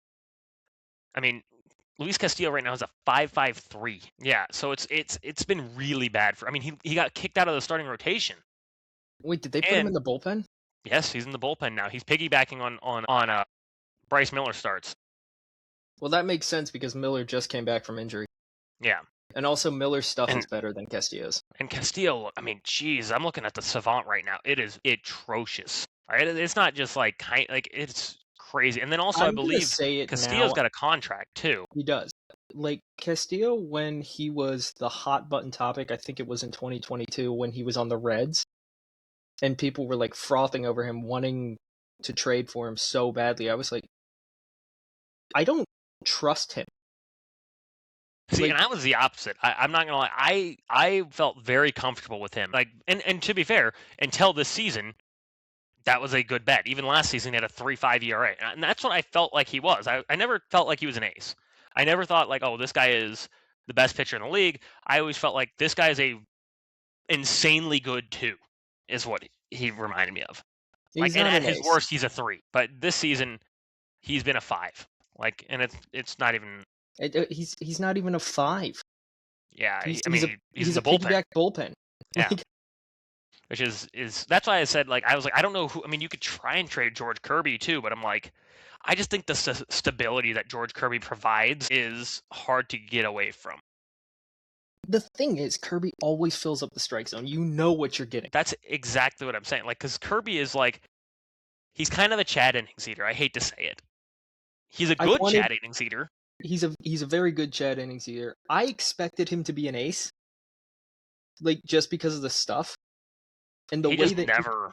I mean, Luis Castillo right now is a 5.53. Yeah, so it's been really bad for... I mean, he got kicked out of the starting rotation. Wait, did they put him in the bullpen? Yes, he's in the bullpen now. He's piggybacking on Bryce Miller starts. Well, that makes sense because Miller just came back from injury. Yeah. And also, Miller's stuff is better than Castillo's. And Castillo, I mean, geez, I'm looking at the Savant right now. It is atrocious. Right? It's not just like it's crazy. And then also, I believe Castillo's got a contract too. He does. Like, Castillo, when he was the hot button topic, I think it was in 2022 when he was on the Reds, and people were like frothing over him, wanting to trade for him so badly. I was like, I don't trust him. See, and I was the opposite. I'm not gonna lie. I felt very comfortable with him. Like, and to be fair, until this season, that was a good bet. Even last season, he had a 3.5 ERA, and that's what I felt like he was. I never felt like he was an ace. I never thought like, oh, this guy is the best pitcher in the league. I always felt like this guy is a insanely good 2, is what he reminded me of. Like, and at his worst, he's a 3. But this season, he's been a 5. Like, and it's not even. He's not even a 5. Yeah, he's a bullpen. Bullpen. Yeah. Which is that's why I said, like, I was like, I don't know who. I mean, you could try and trade George Kirby too, but I'm like, I just think the stability that George Kirby provides is hard to get away from. The thing is, Kirby always fills up the strike zone. You know what you're getting. That's exactly what I'm saying. Like, because Kirby is like, he's kind of a Chad innings eater. I hate to say it. He's a good Chad innings eater. He's a very good Chad innings eater. I expected him to be an ace, like, just because of the stuff and the way that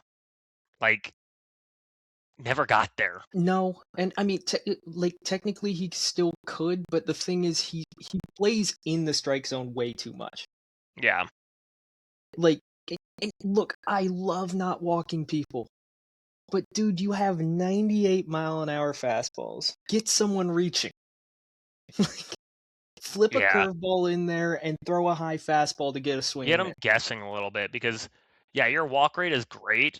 never got there. No, and I mean, technically he still could, but the thing is, he plays in the strike zone way too much. Yeah. Like, look, I love not walking people, But dude, you have 98-mile-an-hour fastballs. Get someone reaching. Like, flip a Yeah. curveball in there and throw a high fastball to get a swing Get and him miss. guessing a little bit because, yeah, your walk rate is great,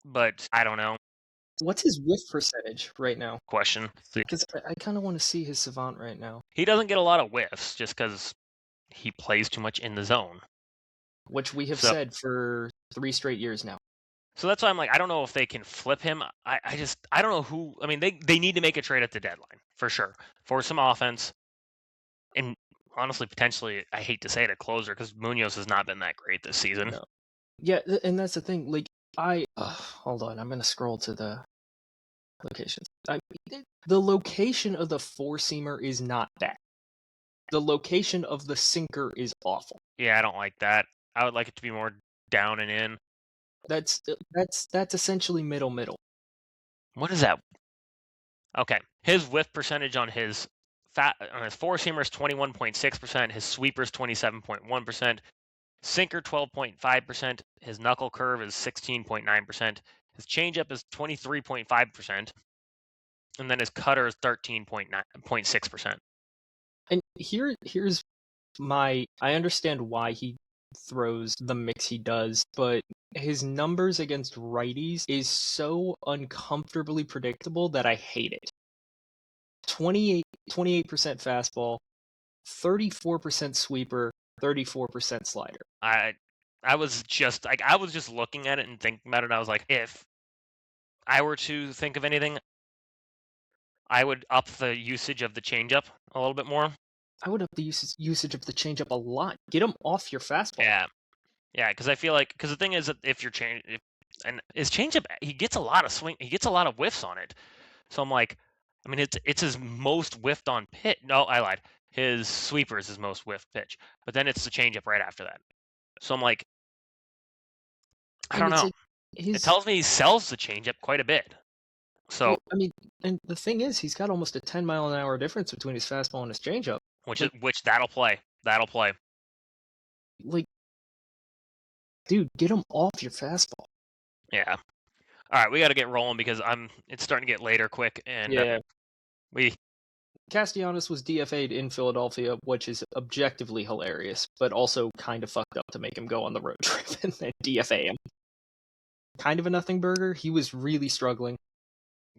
but I don't know. What's his whiff percentage right now? Question. Because I kind of want to see his savant right now, He doesn't get a lot of whiffs just because he plays too much in the zone. which we have So, said for 3 straight years now. so that's why I'm like, I don't know if they can flip him. I don't know who. I mean, they need to make a trade at the deadline for sure for some offense, and honestly, potentially, I hate to say it, a closer because Munoz has not been that great this season. No. Yeah, and that's the thing. Like, hold on, I'm gonna scroll to the locations. The location of the four-seamer is not bad. The location of the sinker is awful. Yeah, I don't like that. I would like it to be more down and in. That's essentially middle. What is that? Okay, his whiff percentage on his four seamer is 21.6%. His sweeper is 27.1%. Sinker 12.5%. His knuckle curve is 16.9%. His changeup is 23.5%, and then his cutter is 13.6%. And here's I understand why he throws the mix he does, but his numbers against righties is so uncomfortably predictable that I hate it. 28% fastball, 34% sweeper, 34% slider. I was just looking at it and thinking about it. I was like, if I were to think of anything, I would up the usage of the changeup a little bit more. I would up the usage of the changeup a lot. Get him off your fastball. Yeah, because I feel like the thing is that if you're and his changeup, he gets a lot of he gets a lot of whiffs on it. So I'm like, I mean, it's his most whiffed on pitch. No, I lied. His sweeper is his most whiffed pitch, but then it's the changeup right after that. So I'm like, I And don't it's know. like It tells me he sells the changeup quite a bit. So well, I mean, and the thing is, he's got almost a 10-mile-an-hour difference between his fastball and his changeup. which that'll play. That'll play. Like, dude, get him off your fastball. Yeah. All right, we got to get rolling because it's starting to get later quick, and Yeah. we Castellanos was DFA'd in Philadelphia, which is objectively hilarious, but also kind of fucked up to make him go on the road trip and then DFA him. Kind of a nothing burger. He was really struggling.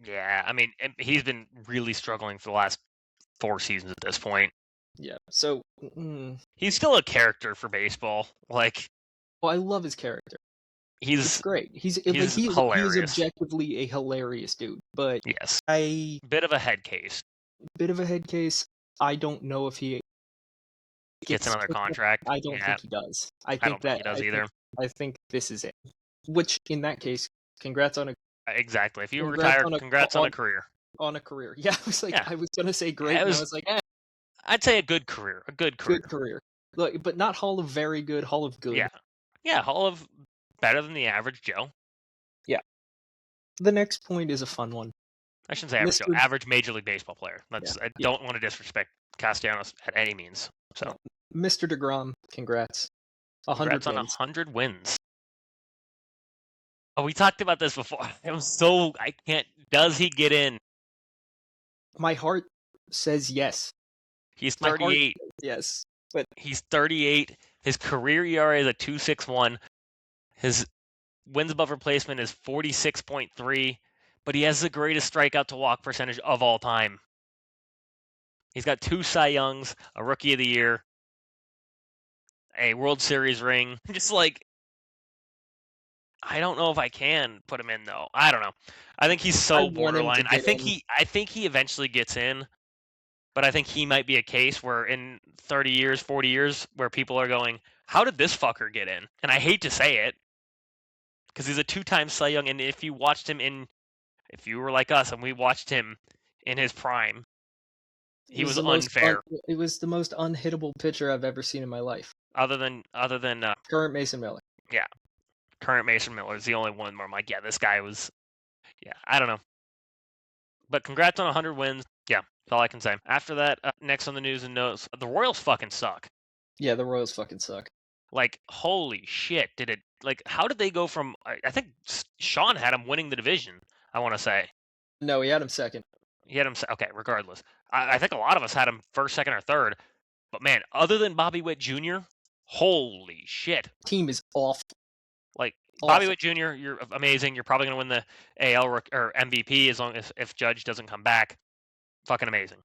Yeah, I mean, he's been really struggling for the last 4 seasons at this point. Yeah. So, He's still a character for baseball. Like, well, I love his character. It's he's great. He's hilarious. objectively a hilarious dude, but Yes, bit of a head case. of a head case. I don't know if he Gets another contract. I don't Yeah, think he does. I don't think he does either. I think this is it. Which, in that case, congrats on a Exactly. If you congrats retire, on a congrats on a career. on a career. Yeah, I was like, Yeah, I was gonna say great, it and I was. was like, I'd say a good career. A good career. good career. Like, but not Hall of Very Good, Hall of Good. Yeah. Hall of better than the average Joe. Yeah. The next point is a fun one. I shouldn't say average Joe. Average Major League Baseball player. That's. Yeah. I don't want to disrespect Castellanos at any means. So, Mr. DeGrom, congrats. 100 congrats on wins. 100 wins. Oh, we talked about this before. I can't. Does he get in? My heart says yes. He's 38. Yes, but he's 38. His career ERA is a 2.61. His wins above replacement is 46.3. But he has the greatest strikeout to walk percentage of all time. He's got 2 Cy Youngs, a Rookie of the Year, a World Series ring. Just like, I don't know if I can put him in though. I don't know. I think he's so borderline. I think he eventually gets in, but I think he might be a case where in 30 years, 40 years, where people are going, how did this fucker get in? And I hate to say it, because he's a 2-time Cy Young, and if you were like us and we watched him in his prime, he was unfair. It was the most unhittable pitcher I've ever seen in my life. Other than current Mason Miller. Yeah, current Mason Miller is the only one where I'm like, yeah, this guy was. Yeah, I don't know. But congrats on 100 wins. Yeah, that's all I can say. After that, next on the news and notes, the Royals fucking suck. Yeah, the Royals fucking suck. Like, holy shit, did it Like, how did they go from? I think Sean had him winning the division. I want to say No, he had him second. he had him. Okay, regardless, I think a lot of us had him first, second, or third. But man, other than Bobby Witt Jr., holy shit! Team is awful. Like Bobby Awful. Witt Jr., you're amazing. You're probably gonna win the AL or MVP as long as if Judge doesn't come back. Fucking amazing.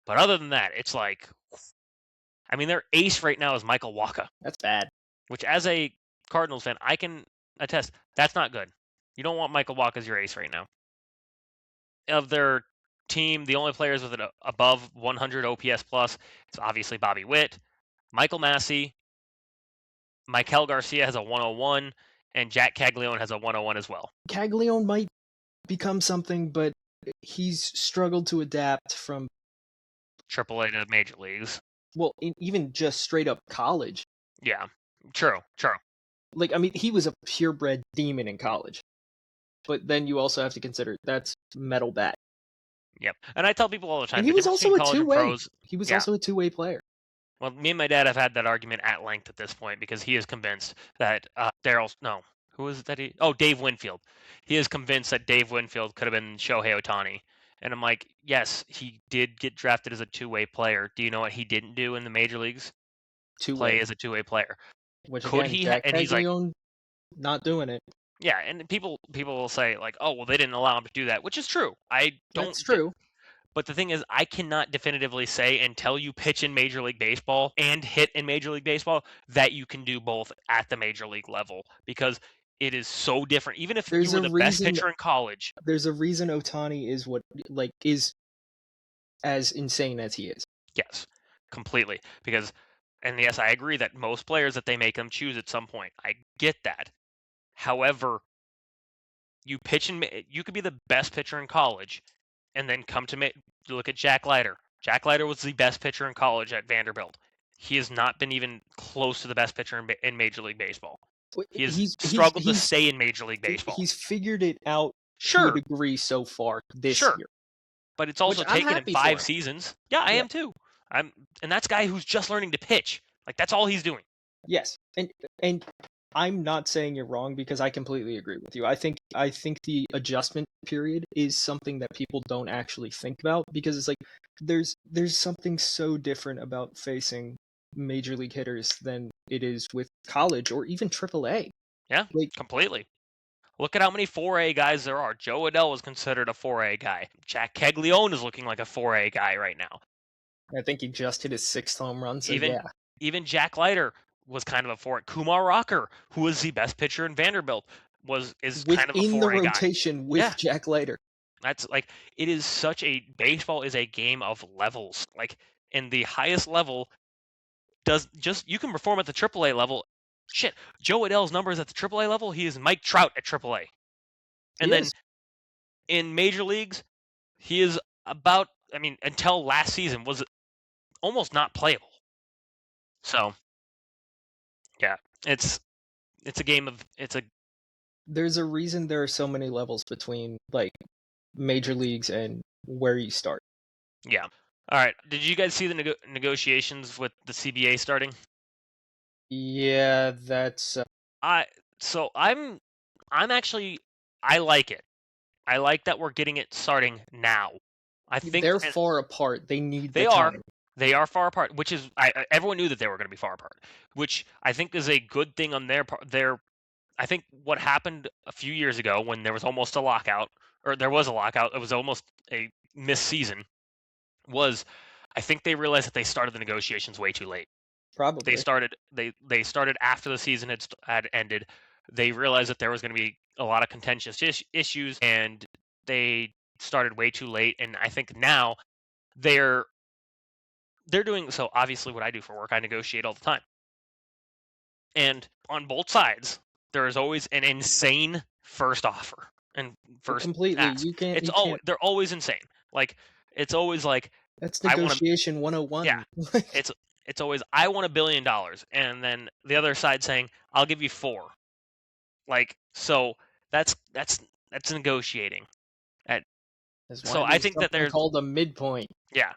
But other than that, it's like, I mean, their ace right now is Michael Wacha, That's bad. which as a Cardinals fan, I can attest that's not good. You don't want Michael Wacha as your ace right now. Of their team, the only players with an above 100 OPS plus is obviously Bobby Witt, Michael Massey, Maikel Garcia has a 101, and Jack Caglione has a 101 as well. Caglione might become something, but he's struggled to adapt from AAA to major leagues. well, even just straight up college. Yeah, true. Like, I mean, he was a purebred demon in college, but then you also have to consider that's metal bat. Yep. And I tell people all the time, And he the was difference also between a college and two-way. pros. He was Yeah. also a two-way player. Well, me and my dad have had that argument at length at this point because he is convinced that who was it that he? Oh, Dave Winfield. He is convinced that Dave Winfield could have been Shohei Ohtani. And I'm like, yes, he did get drafted as a two-way player. Do you know what he didn't do in the major leagues? Play Two-way. as a two-way player. Which Could again, he? Jack And he's like, Caglione not doing it. yeah. And people will say like, oh, well, they didn't allow him to do that, which is true. I don't. That's true. But the thing is, I cannot definitively say until you pitch in Major League Baseball and hit in Major League Baseball that you can do both at the Major League level because it is so different. Even if There's you were a the best reason. pitcher in college. There's a reason Ohtani is is as insane as he is. Yes, completely. Because, and yes, I agree that most players that they make them choose at some point. I get that. However, you pitch and you could be the best pitcher in college and then come to look at Jack Leiter. Jack Leiter was the best pitcher in college at Vanderbilt. He has not been even close to the best pitcher in Major League Baseball. He has struggled to stay in Major League Baseball. He's figured it out to a Sure, degree so far this sure, year. but it's also Which I'm taken him happy 5 for. seasons. Yeah, I am too. And that's a guy who's just learning to pitch. Like that's all he's doing. Yes, and I'm not saying you're wrong because I completely agree with you. I think the adjustment period is something that people don't actually think about because it's like there's something so different about facing major league hitters than it is with college or even AAA. Yeah, Like completely. Look at how many 4A guys there are. Joe Adell was considered a 4A guy. Jack Caglione is looking like a 4A guy right now. I think he just hit his 6th home run, so even yeah. even Jack Leiter was kind of a 4A. Kumar Rocker, who was the best pitcher in Vanderbilt, is kind of a 4A Within the guy. rotation with Jack Leiter. That's like it is such a baseball is a game of levels. Like in the highest level you can perform at the AAA level. Shit, Joe Adell's numbers at the AAA level, he is Mike Trout at AAA. And then in major leagues, he is about until last season was almost not playable. So yeah, it's a game of There's a reason there are so many levels between like major leagues and where you start. Yeah. All right. Did you guys see the negotiations with the CBA starting? Yeah, that's I'm actually I like it. I like that we're getting it starting now. I think they're far apart. They need they the are. time. They are far apart, which is everyone knew that they were going to be far apart, which I think is a good thing on their part. I think what happened a few years ago when there was almost a lockout, or there was a lockout, it was almost a missed season, was I think they realized that they started the negotiations way too late. Probably. They started after the season had ended. They realized that there was going to be a lot of contentious issues, and they started way too late. And I think now they're doing so. Obviously, what I do for work, I negotiate all the time, and on both sides, there is always an insane first offer and first completely. ask. They're always insane. Like it's always like that's negotiation 101. Yeah, it's always I want $1 billion, and then the other side saying I'll give you 4. Like so that's negotiating. So I think that they're called a midpoint. Yeah.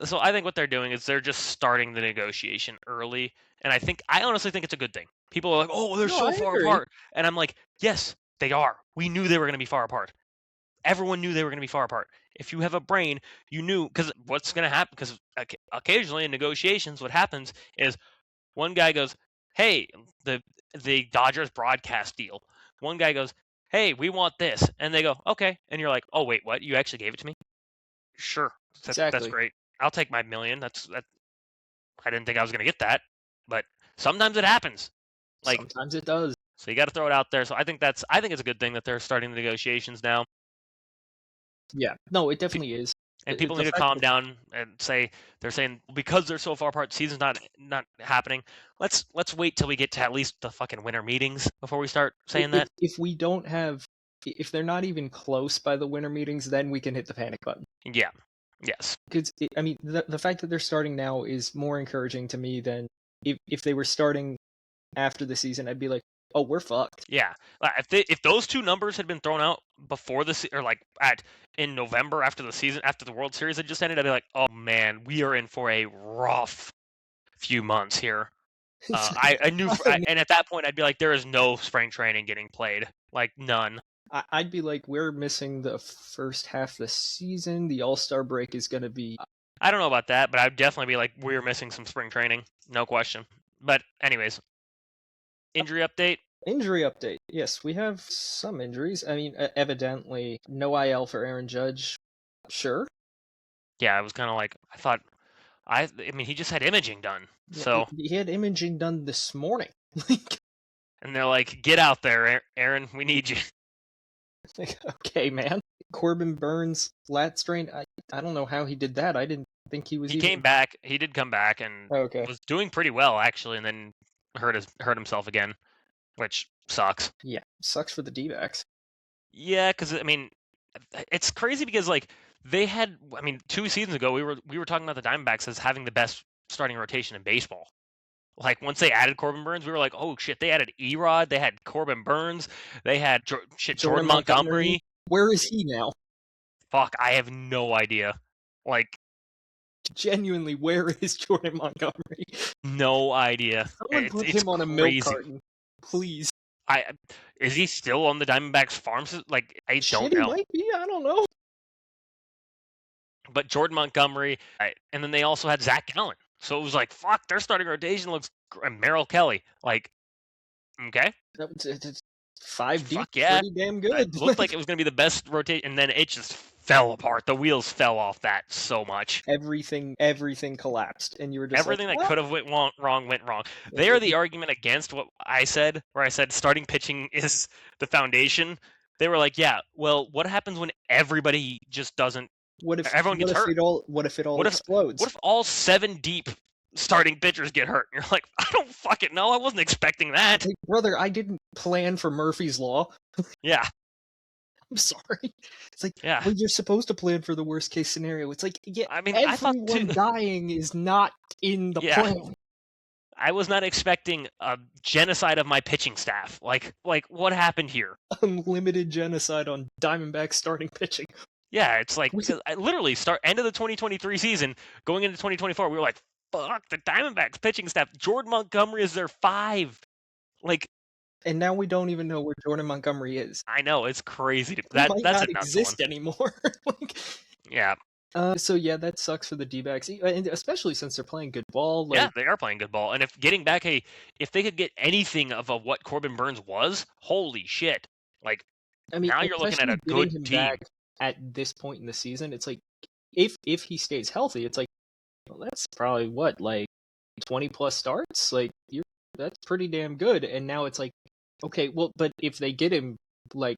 So I think what they're doing is they're just starting the negotiation early, And I honestly think it's a good thing. People are like, oh, they're No, so I far agree. apart. And I'm like, yes, they are. We knew they were going to be far apart. Everyone knew they were going to be far apart. If you have a brain, you knew, because what's going to happen, because occasionally in negotiations, what happens is one guy goes, hey, the Dodgers broadcast deal. One guy goes, hey, we want this. And they go, okay. And you're like, oh, wait, what? You actually gave it to me? Sure. That's Exactly. great. I'll take my $1 million. I didn't think I was going to get that. But sometimes it happens. Like, Sometimes it does. so you got to throw it out there. So I think it's a good thing that they're starting the negotiations now. Yeah. No, it definitely is. And people The need to fact calm that down and say they're saying because they're so far apart, the season's not happening. Let's wait till we get to at least the fucking winter meetings before we start saying that. if we don't have, if they're not even close by the winter meetings, then we can hit the panic button. Yeah. Yes. Because I mean, the fact that they're starting now is more encouraging to me than if they were starting after the season. I'd be like, oh, we're fucked. Yeah. If those two numbers had been thrown out before or like in November after the season, after the World Series had just ended, I'd be like, oh man, we are in for a rough few months here. I knew, and at that point, I'd be like, there is no spring training getting played, like none. I'd be like, we're missing the first half of the season. The All-Star break is going to be. I don't know about that, but I'd definitely be like, we're missing some spring training, no question. But anyways, injury update. Injury update. Yes, we have some injuries. I mean, evidently, no IL for Aaron Judge. Sure. Yeah, I was kind of like, I mean, he just had imaging done, Yeah, so. he had imaging done this morning. And they're like, get out there, Aaron, we need you. Okay, man. Corbin Burns lat strain. I don't know how he did that. I didn't think he was. He came back. He did come back and Okay. was doing pretty well actually, and then hurt himself again, which sucks. Yeah, sucks for the D-backs. Yeah, because I mean, it's crazy because like they had. I mean, 2 seasons ago we were talking about the Diamondbacks as having the best starting rotation in baseball. Like once they added Corbin Burns, we were like, oh shit, they added Erod, they had Corbin Burns, they had Jordan Montgomery. Where is he now? Fuck, I have no idea. Like, genuinely, where is Jordan Montgomery? No idea. Someone put him on a milk carton, please. Is he still on the Diamondbacks farm? Like, I don't know. He might be. I don't know. But Jordan Montgomery, and then they also had Zach Gallen. So it was like, fuck, their starting rotation looks. Merrill Kelly, like, okay. It's 5 deep. Fuck yeah, pretty damn good. It looked like it was gonna be the best rotation, and then it just fell apart. The wheels fell off that so much. Everything collapsed, and you were just everything like, that could have went wrong went wrong. They are the argument against what I said, where I said starting pitching is the foundation. They were like, yeah, well, what happens when everybody just doesn't? Everyone gets hurt? What if it all explodes? What if all 7 deep starting pitchers get hurt? And you're like, I don't fucking know. I wasn't expecting that. Like, brother, I didn't plan for Murphy's Law. Yeah. I'm sorry. It's like, yeah. well, you're supposed to plan for the worst case scenario. It's like, yeah, I mean, everyone dying is not in the plan. I was not expecting a genocide of my pitching staff. Like what happened here? Unlimited genocide on Diamondbacks starting pitching. Yeah, it's like I literally end of the 2023 season, going into 2024, we were like, fuck, the Diamondbacks pitching staff. Jordan Montgomery is their 5. Like, and now we don't even know where Jordan Montgomery is. I know, it's crazy. He might not exist anymore. Yeah. So yeah, that sucks for the D-backs, and especially since they're playing good ball. Yeah, they are playing good ball, and if they could get anything of what Corbin Burns was, holy shit! Like, I mean, now you're looking at a good team. Back at this point in the season, it's like if he stays healthy, it's like, well, that's probably like 20 plus starts. Like that's pretty damn good. And now it's like, okay, well, but if they get him like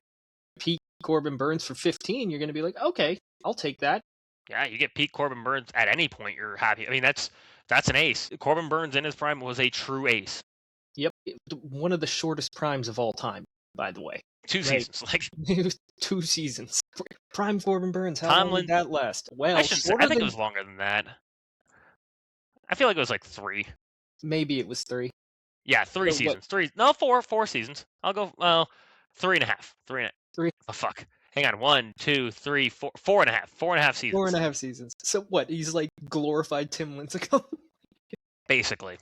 peak Corbin Burns for 15, you're gonna be like, okay, I'll take that. Yeah, you get peak Corbin Burns at any point, you're happy. I mean, that's an ace. Corbin Burns in his prime was a true ace. Yep, one of the shortest primes of all time, by the way. 2 seasons, like 2 seasons. Prime Corbin Burns. How long did that last? Well, I think it was longer than that. I feel like it was like 3. Maybe it was 3. Yeah, 3 seasons. 4 seasons. I'll go 3.5. 3. Oh fuck. Hang on. 1, 2, 3, 4. 4.5. 4.5 seasons. 4.5 seasons. So what? He's like glorified Tim Lincecum. Basically.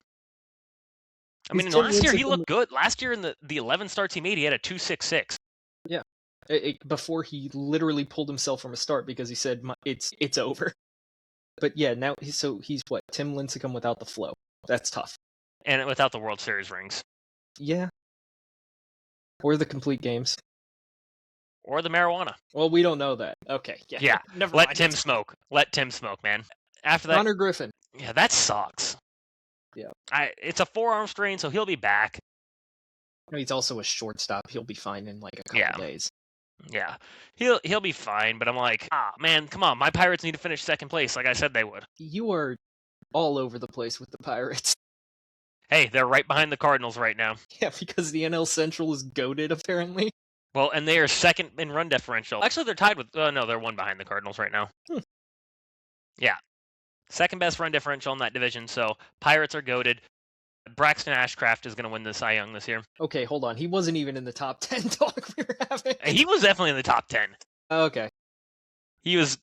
I mean, Tim last year he Lincecum. looked good. Last year in the 11 starts he made, he had a 2.66. Yeah, before he literally pulled himself from a start because he said it's over. But yeah, now he's what, Tim Lincecum without the flow. That's tough. And without the World Series rings. Yeah. Or the complete games. Or the marijuana. Well, we don't know that. Okay, yeah. Yeah, Never let mind. Tim smoke. Let Tim smoke, man. After that, Connor Griffin. yeah, that sucks. Yeah. It's a forearm strain, so he'll be back. He's also a shortstop. He'll be fine in like a couple days. Yeah, he'll be fine. But I'm like, man, come on, my Pirates need to finish second place, like I said they would. You are all over the place with the Pirates. Hey, they're right behind the Cardinals right now. Yeah, because the NL Central is goated apparently. Well, and they are second in run differential. Actually, they're tied with. No, they're one behind the Cardinals right now. Yeah, second best run differential in that division. So Pirates are goated. Braxton Ashcraft is going to win the Cy Young this year. Okay, hold on. He wasn't even in the top 10 talk we were having. He was definitely in the top 10. Okay. He was,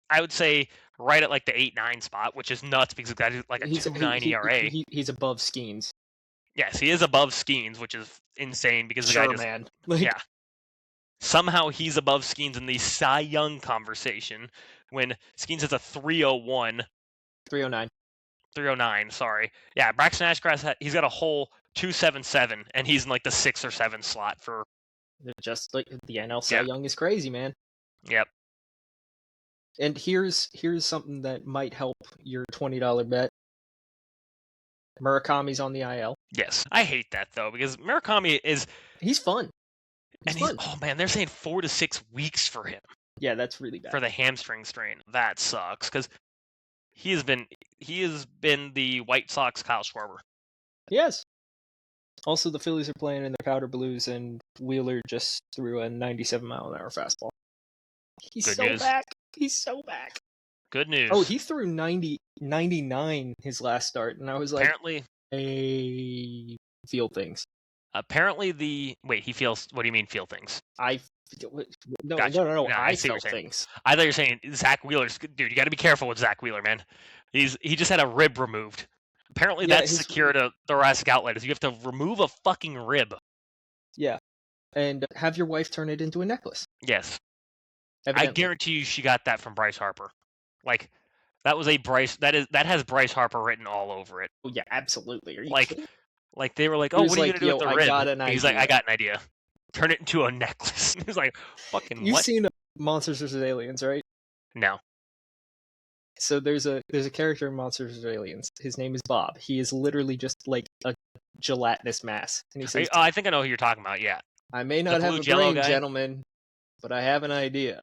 I would say, right at like the 8-9 spot, which is nuts because he's got like a 2.9 ERA. He's above Skeens. Yes, he is above Skeens, which is insane because the guy just, man. yeah. Somehow he's above Skeens in the Cy Young conversation when Skeens has a 301. 309. 309, sorry. Yeah, Braxton Ashcraft, he's got a whole 277, and he's in like the 6 or 7 slot for. Just like the NL Cy Young is crazy, man. Yep. And here's something that might help your $20 bet. Murakami's on the IL. Yes, I hate that though because Murakami he's fun. Oh man, they're saying 4 to 6 weeks for him. Yeah, that's really bad. For the hamstring strain. That sucks because he has been the White Sox Kyle Schwarber. Yes. Also, the Phillies are playing in their powder blues, and Wheeler just threw a 97-mile-an-hour fastball. He's Good so news. back. He's so back. Good news. Oh, he threw 99 his last start, and I was like, apparently, I feel things. Apparently, he feels. What do you mean, feel things? No, Gotcha. no. I felt things. I thought you were saying Zach Wheeler's. Dude, you got to be careful with Zach Wheeler, man. He just had a rib removed. Apparently, that's secure to thoracic outlet. Is you have to remove a fucking rib. Yeah, and have your wife turn it into a necklace. Yes. Evidently. I guarantee you, she got that from Bryce Harper. Like, that was a Bryce. That has Bryce Harper written all over it. Oh yeah, absolutely. Are you kidding? Like they were like, oh, what are you gonna do with the rib? He's like, I got an idea. Turn it into a necklace. He's like, fucking You've what? seen Monsters vs. Aliens, right? No. So there's a character in Monsters vs. Aliens. His name is Bob. He is literally just like a gelatinous mass. And he says, I think I know who you're talking about. Yeah. I may not have a brain, gentlemen, but I have an idea.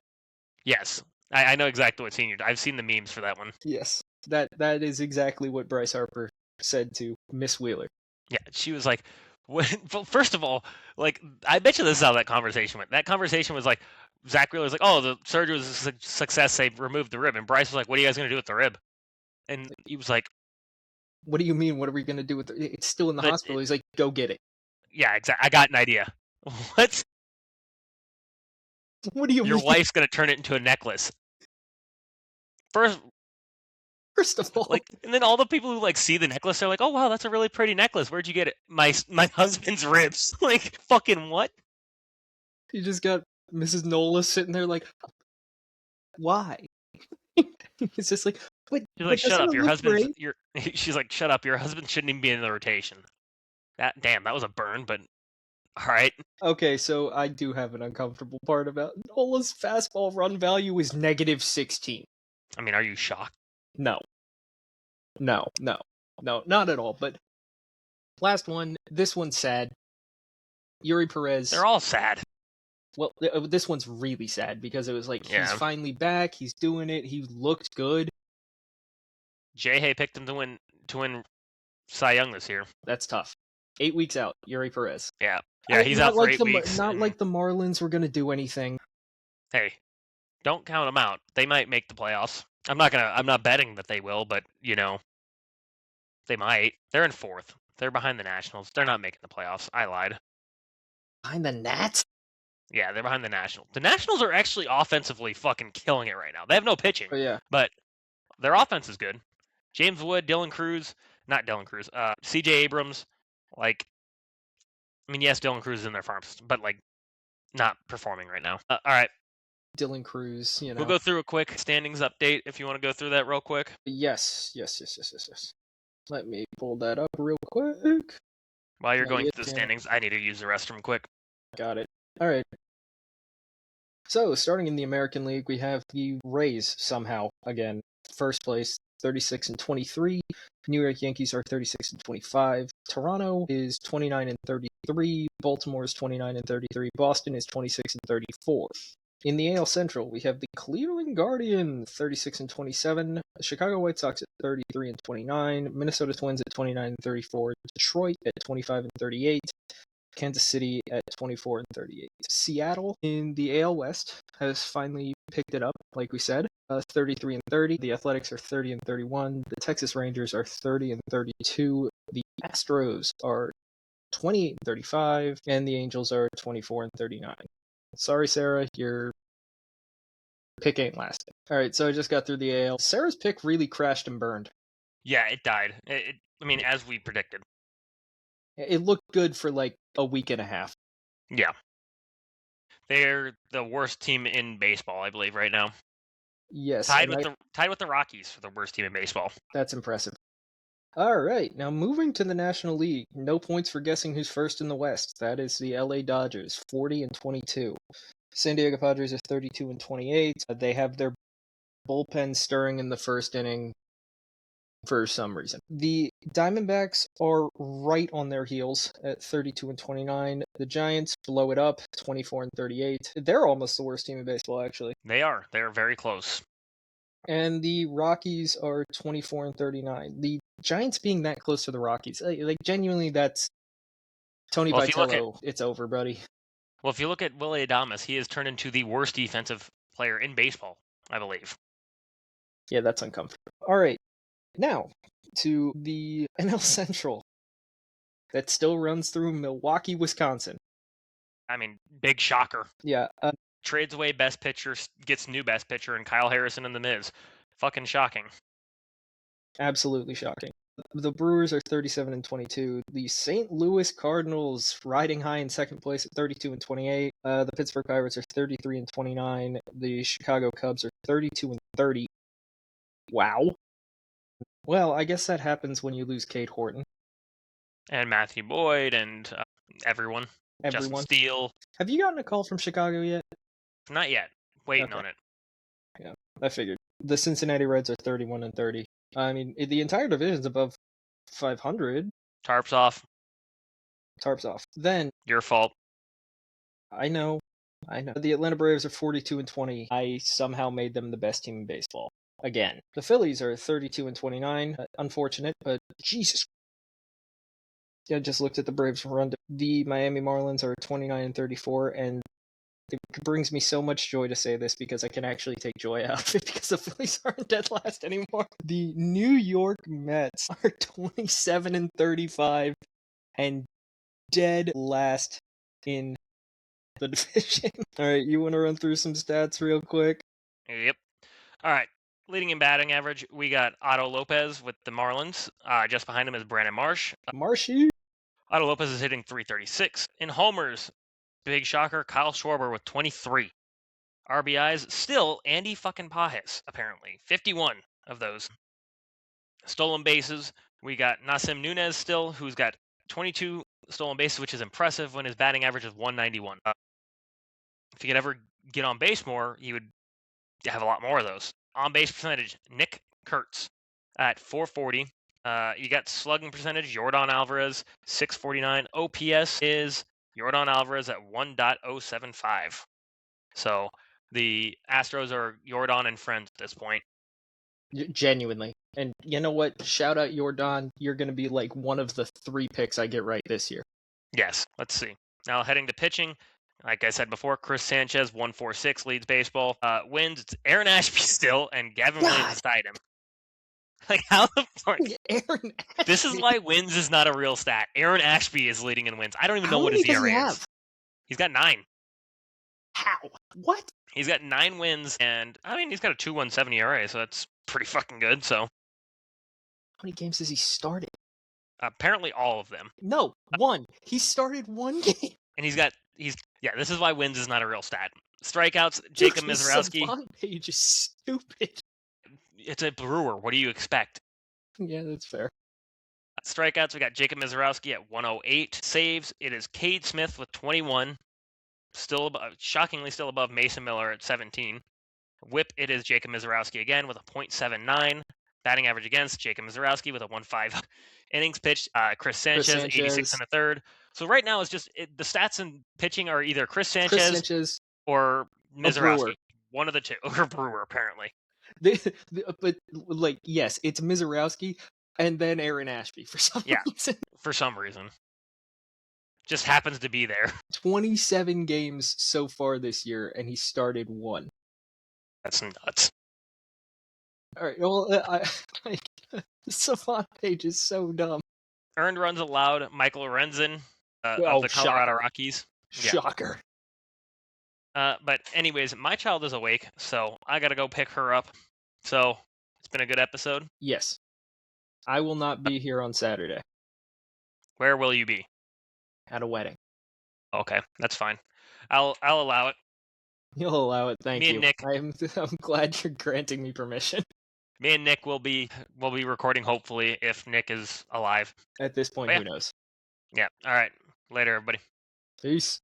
Yes. I know exactly what scene I've seen the memes for that one. Yes. That is exactly what Bryce Harper said to Miss Wheeler. Yeah, she was like, well, first of all, like, I bet you this is how that conversation went. That conversation was like, Zach Wheeler's like, oh, the surgery was a success. They removed the rib. And Bryce was like, what are you guys going to do with the rib? And he was like, what do you mean? What are we going to do with it? It's still in the hospital. He's like, go get it. Yeah, exactly. I got an idea. What? What do you mean? Your wife's going to turn it into a necklace. First of all, like, and then all the people who like see the necklace are like, "Oh wow, that's a really pretty necklace. Where'd you get it?" My husband's ribs. Like, fucking what? You just got Mrs. Nola sitting there like, why? It's just like, but she's like, "Shut up, your husband's." She's like, "Shut up, your husband shouldn't even be in the rotation." That was a burn, but all right. Okay, so I do have an uncomfortable part about Nola's fastball run value is -16. I mean, are you shocked? No, not at all. But last one, this one's sad. Yuri Perez. They're all sad. Well, this one's really sad because it was like, he's finally back. He's doing it. He looked good. J-Hay picked him to win Cy Young this year. That's tough. 8 weeks out, Yuri Perez. Yeah, he's out for 8 weeks. Not like the Marlins were going to do anything. Hey, don't count them out. They might make the playoffs. I'm not betting that they will, but they might. They're in 4th. They're behind the Nationals. They're not making the playoffs. I lied. Behind the Nats? Yeah, they're behind the Nationals. The Nationals are actually offensively fucking killing it right now. They have no pitching. Oh, yeah. But their offense is good. James Wood, CJ Abrams, Like, I mean, yes, Dylan Cruz is in their farm system, but like not performing right now. All right, Dylan Cruz, we'll go through a quick standings update if you want to go through that real quick. Yes. Let me pull that up real quick. While you're Not going yet, through the damn it. standings, I need to use the restroom quick. Got it. All right. So, starting in the American League, we have the Rays somehow again, first place, 36 and 23. New York Yankees are 36 and 25. Toronto is 29 and 33. Baltimore is 29 and 33. Boston is 26 and 34. In the AL Central, we have the Cleveland Guardians, 36 and 27. Chicago White Sox at 33 and 29. Minnesota Twins at 29 and 34. Detroit at 25 and 38. Kansas City at 24 and 38. Seattle in the AL West has finally picked it up, like we said, 33 and 30. The Athletics are 30 and 31. The Texas Rangers are 30 and 32. The Astros are 28 and 35, and the Angels are 24 and 39. Sorry, Sarah, your pick ain't lasting. All right, so I just got through the AL. Sarah's pick really crashed and burned. Yeah, it died. I mean, as we predicted. It looked good for like a week and a half. Yeah. They're the worst team in baseball, I believe, right now. Yes, Tied with the Rockies for the worst team in baseball. That's impressive. All right, now moving to the National League. No points for guessing who's first in the West. That is the LA Dodgers, 40 and 22. San Diego Padres are 32 and 28. They have their bullpen stirring in the first inning for some reason. The Diamondbacks are right on their heels at 32 and 29. The Giants blow it up, 24 and 38. They're almost the worst team in baseball, actually. They are. They're very close. And the Rockies are 24 and 39. The Giants being that close to the Rockies, like genuinely, that's Tony Vitello. It's over, buddy. Well, if you look at Willie Adames, he has turned into the worst defensive player in baseball, I believe. Yeah, that's uncomfortable. All right, now to the NL Central that still runs through Milwaukee, Wisconsin. I mean, big shocker. Yeah. Trades away best pitcher, gets new best pitcher, and Kyle Harrison and the Miz. Fucking shocking. Absolutely shocking. The Brewers are 37 and 22. The St. Louis Cardinals riding high in second place at 32 and 28. The Pittsburgh Pirates are 33 and 29. The Chicago Cubs are 32 and 30. Wow. Well, I guess that happens when you lose Cade Horton. And Matthew Boyd and everyone. Justin Steele. Have you gotten a call from Chicago yet? Not yet. Waiting on it. Yeah, I figured. The Cincinnati Reds are 31 and 30. I mean, the entire division's above 500. Tarps off. Then your fault. I know. The Atlanta Braves are 42 and 20. I somehow made them the best team in baseball. Again. The Phillies are 32 and 29. Unfortunate, but Jesus. I just looked at the Braves run. The Miami Marlins are 29 and 34, and it brings me so much joy to say this because I can actually take joy out of it because the Phillies aren't dead last anymore. The New York Mets are 27 and 35 and dead last in the division. All right, you want to run through some stats real quick? Yep. All right. Leading in batting average, we got Otto Lopez with the Marlins. Just behind him is Brandon Marsh. Marshy? Otto Lopez is hitting .336. In homers, big shocker, Kyle Schwarber with 23. RBIs, still Andy fucking Pajes, apparently. 51 of those. Stolen bases, we got Nasim Nunez still, who's got 22 stolen bases, which is impressive when his batting average is 191. If you could ever get on base more, you would have a lot more of those. On base percentage, Nick Kurtz at 440. You got slugging percentage, Jordan Alvarez, 649. OPS is Jordan Alvarez at 1.075. So the Astros are Jordan and friends at this point. Genuinely. And you know what? Shout out Jordan. You're going to be like one of the 3 picks I get right this year. Yes, let's see. Now heading to pitching, like I said before, Chris Sanchez, 146, leads baseball. Wins, it's Aaron Ashby still, and Gavin Williams beside him. Like, how the fuck? Aaron Ashby. This is why wins is not a real stat. Aaron Ashby is leading in wins. I don't even know what his ERA is. He's got 9. How? What? He's got 9 wins, and I mean, he's got a 2.17 ERA, so that's pretty fucking good. So, how many games has he started? Apparently, all of them. No, one. He started one game. And he's yeah. This is why wins is not a real stat. Strikeouts, Dude, Jacob his Mizorowski. savant page is stupid. It's a Brewer. What do you expect? Yeah, that's fair. Strikeouts, we got Jacob Mizorowski at 108. Saves, it is Cade Smith with 21. Still shockingly still above Mason Miller at 17. Whip, it is Jacob Mizorowski again with a .79. Batting average against Jacob Mizorowski with a 1.5. Innings pitched, Chris Chris Sanchez, 86 Sanchez. and a third. So right now it's just the stats in pitching are either Chris Chris Sanchez Sanchez, or a Brewer. Mizorowski. One of the two, or Brewer apparently. But like, yes, it's Mizorowski and then Aaron Ashby for some reason. For some reason. Just happens to be there. 27 games so far this year, and he started one. That's nuts. All right, well, like, the savant page is so dumb. Earned runs allowed, Michael Lorenzen of the Colorado shocker. Rockies. Shocker. But anyways, my child is awake, so I gotta go pick her up. So it's been a good episode. Yes. I will not be here on Saturday Where will you be? at a wedding. Okay, that's fine. I'll allow it. You'll allow it, thank Me and you. Nick. I'm glad you're granting me permission. Me and Nick will be recording hopefully if Nick is alive. At this point, Yeah. who knows? Yeah. All right. Later, everybody. Peace.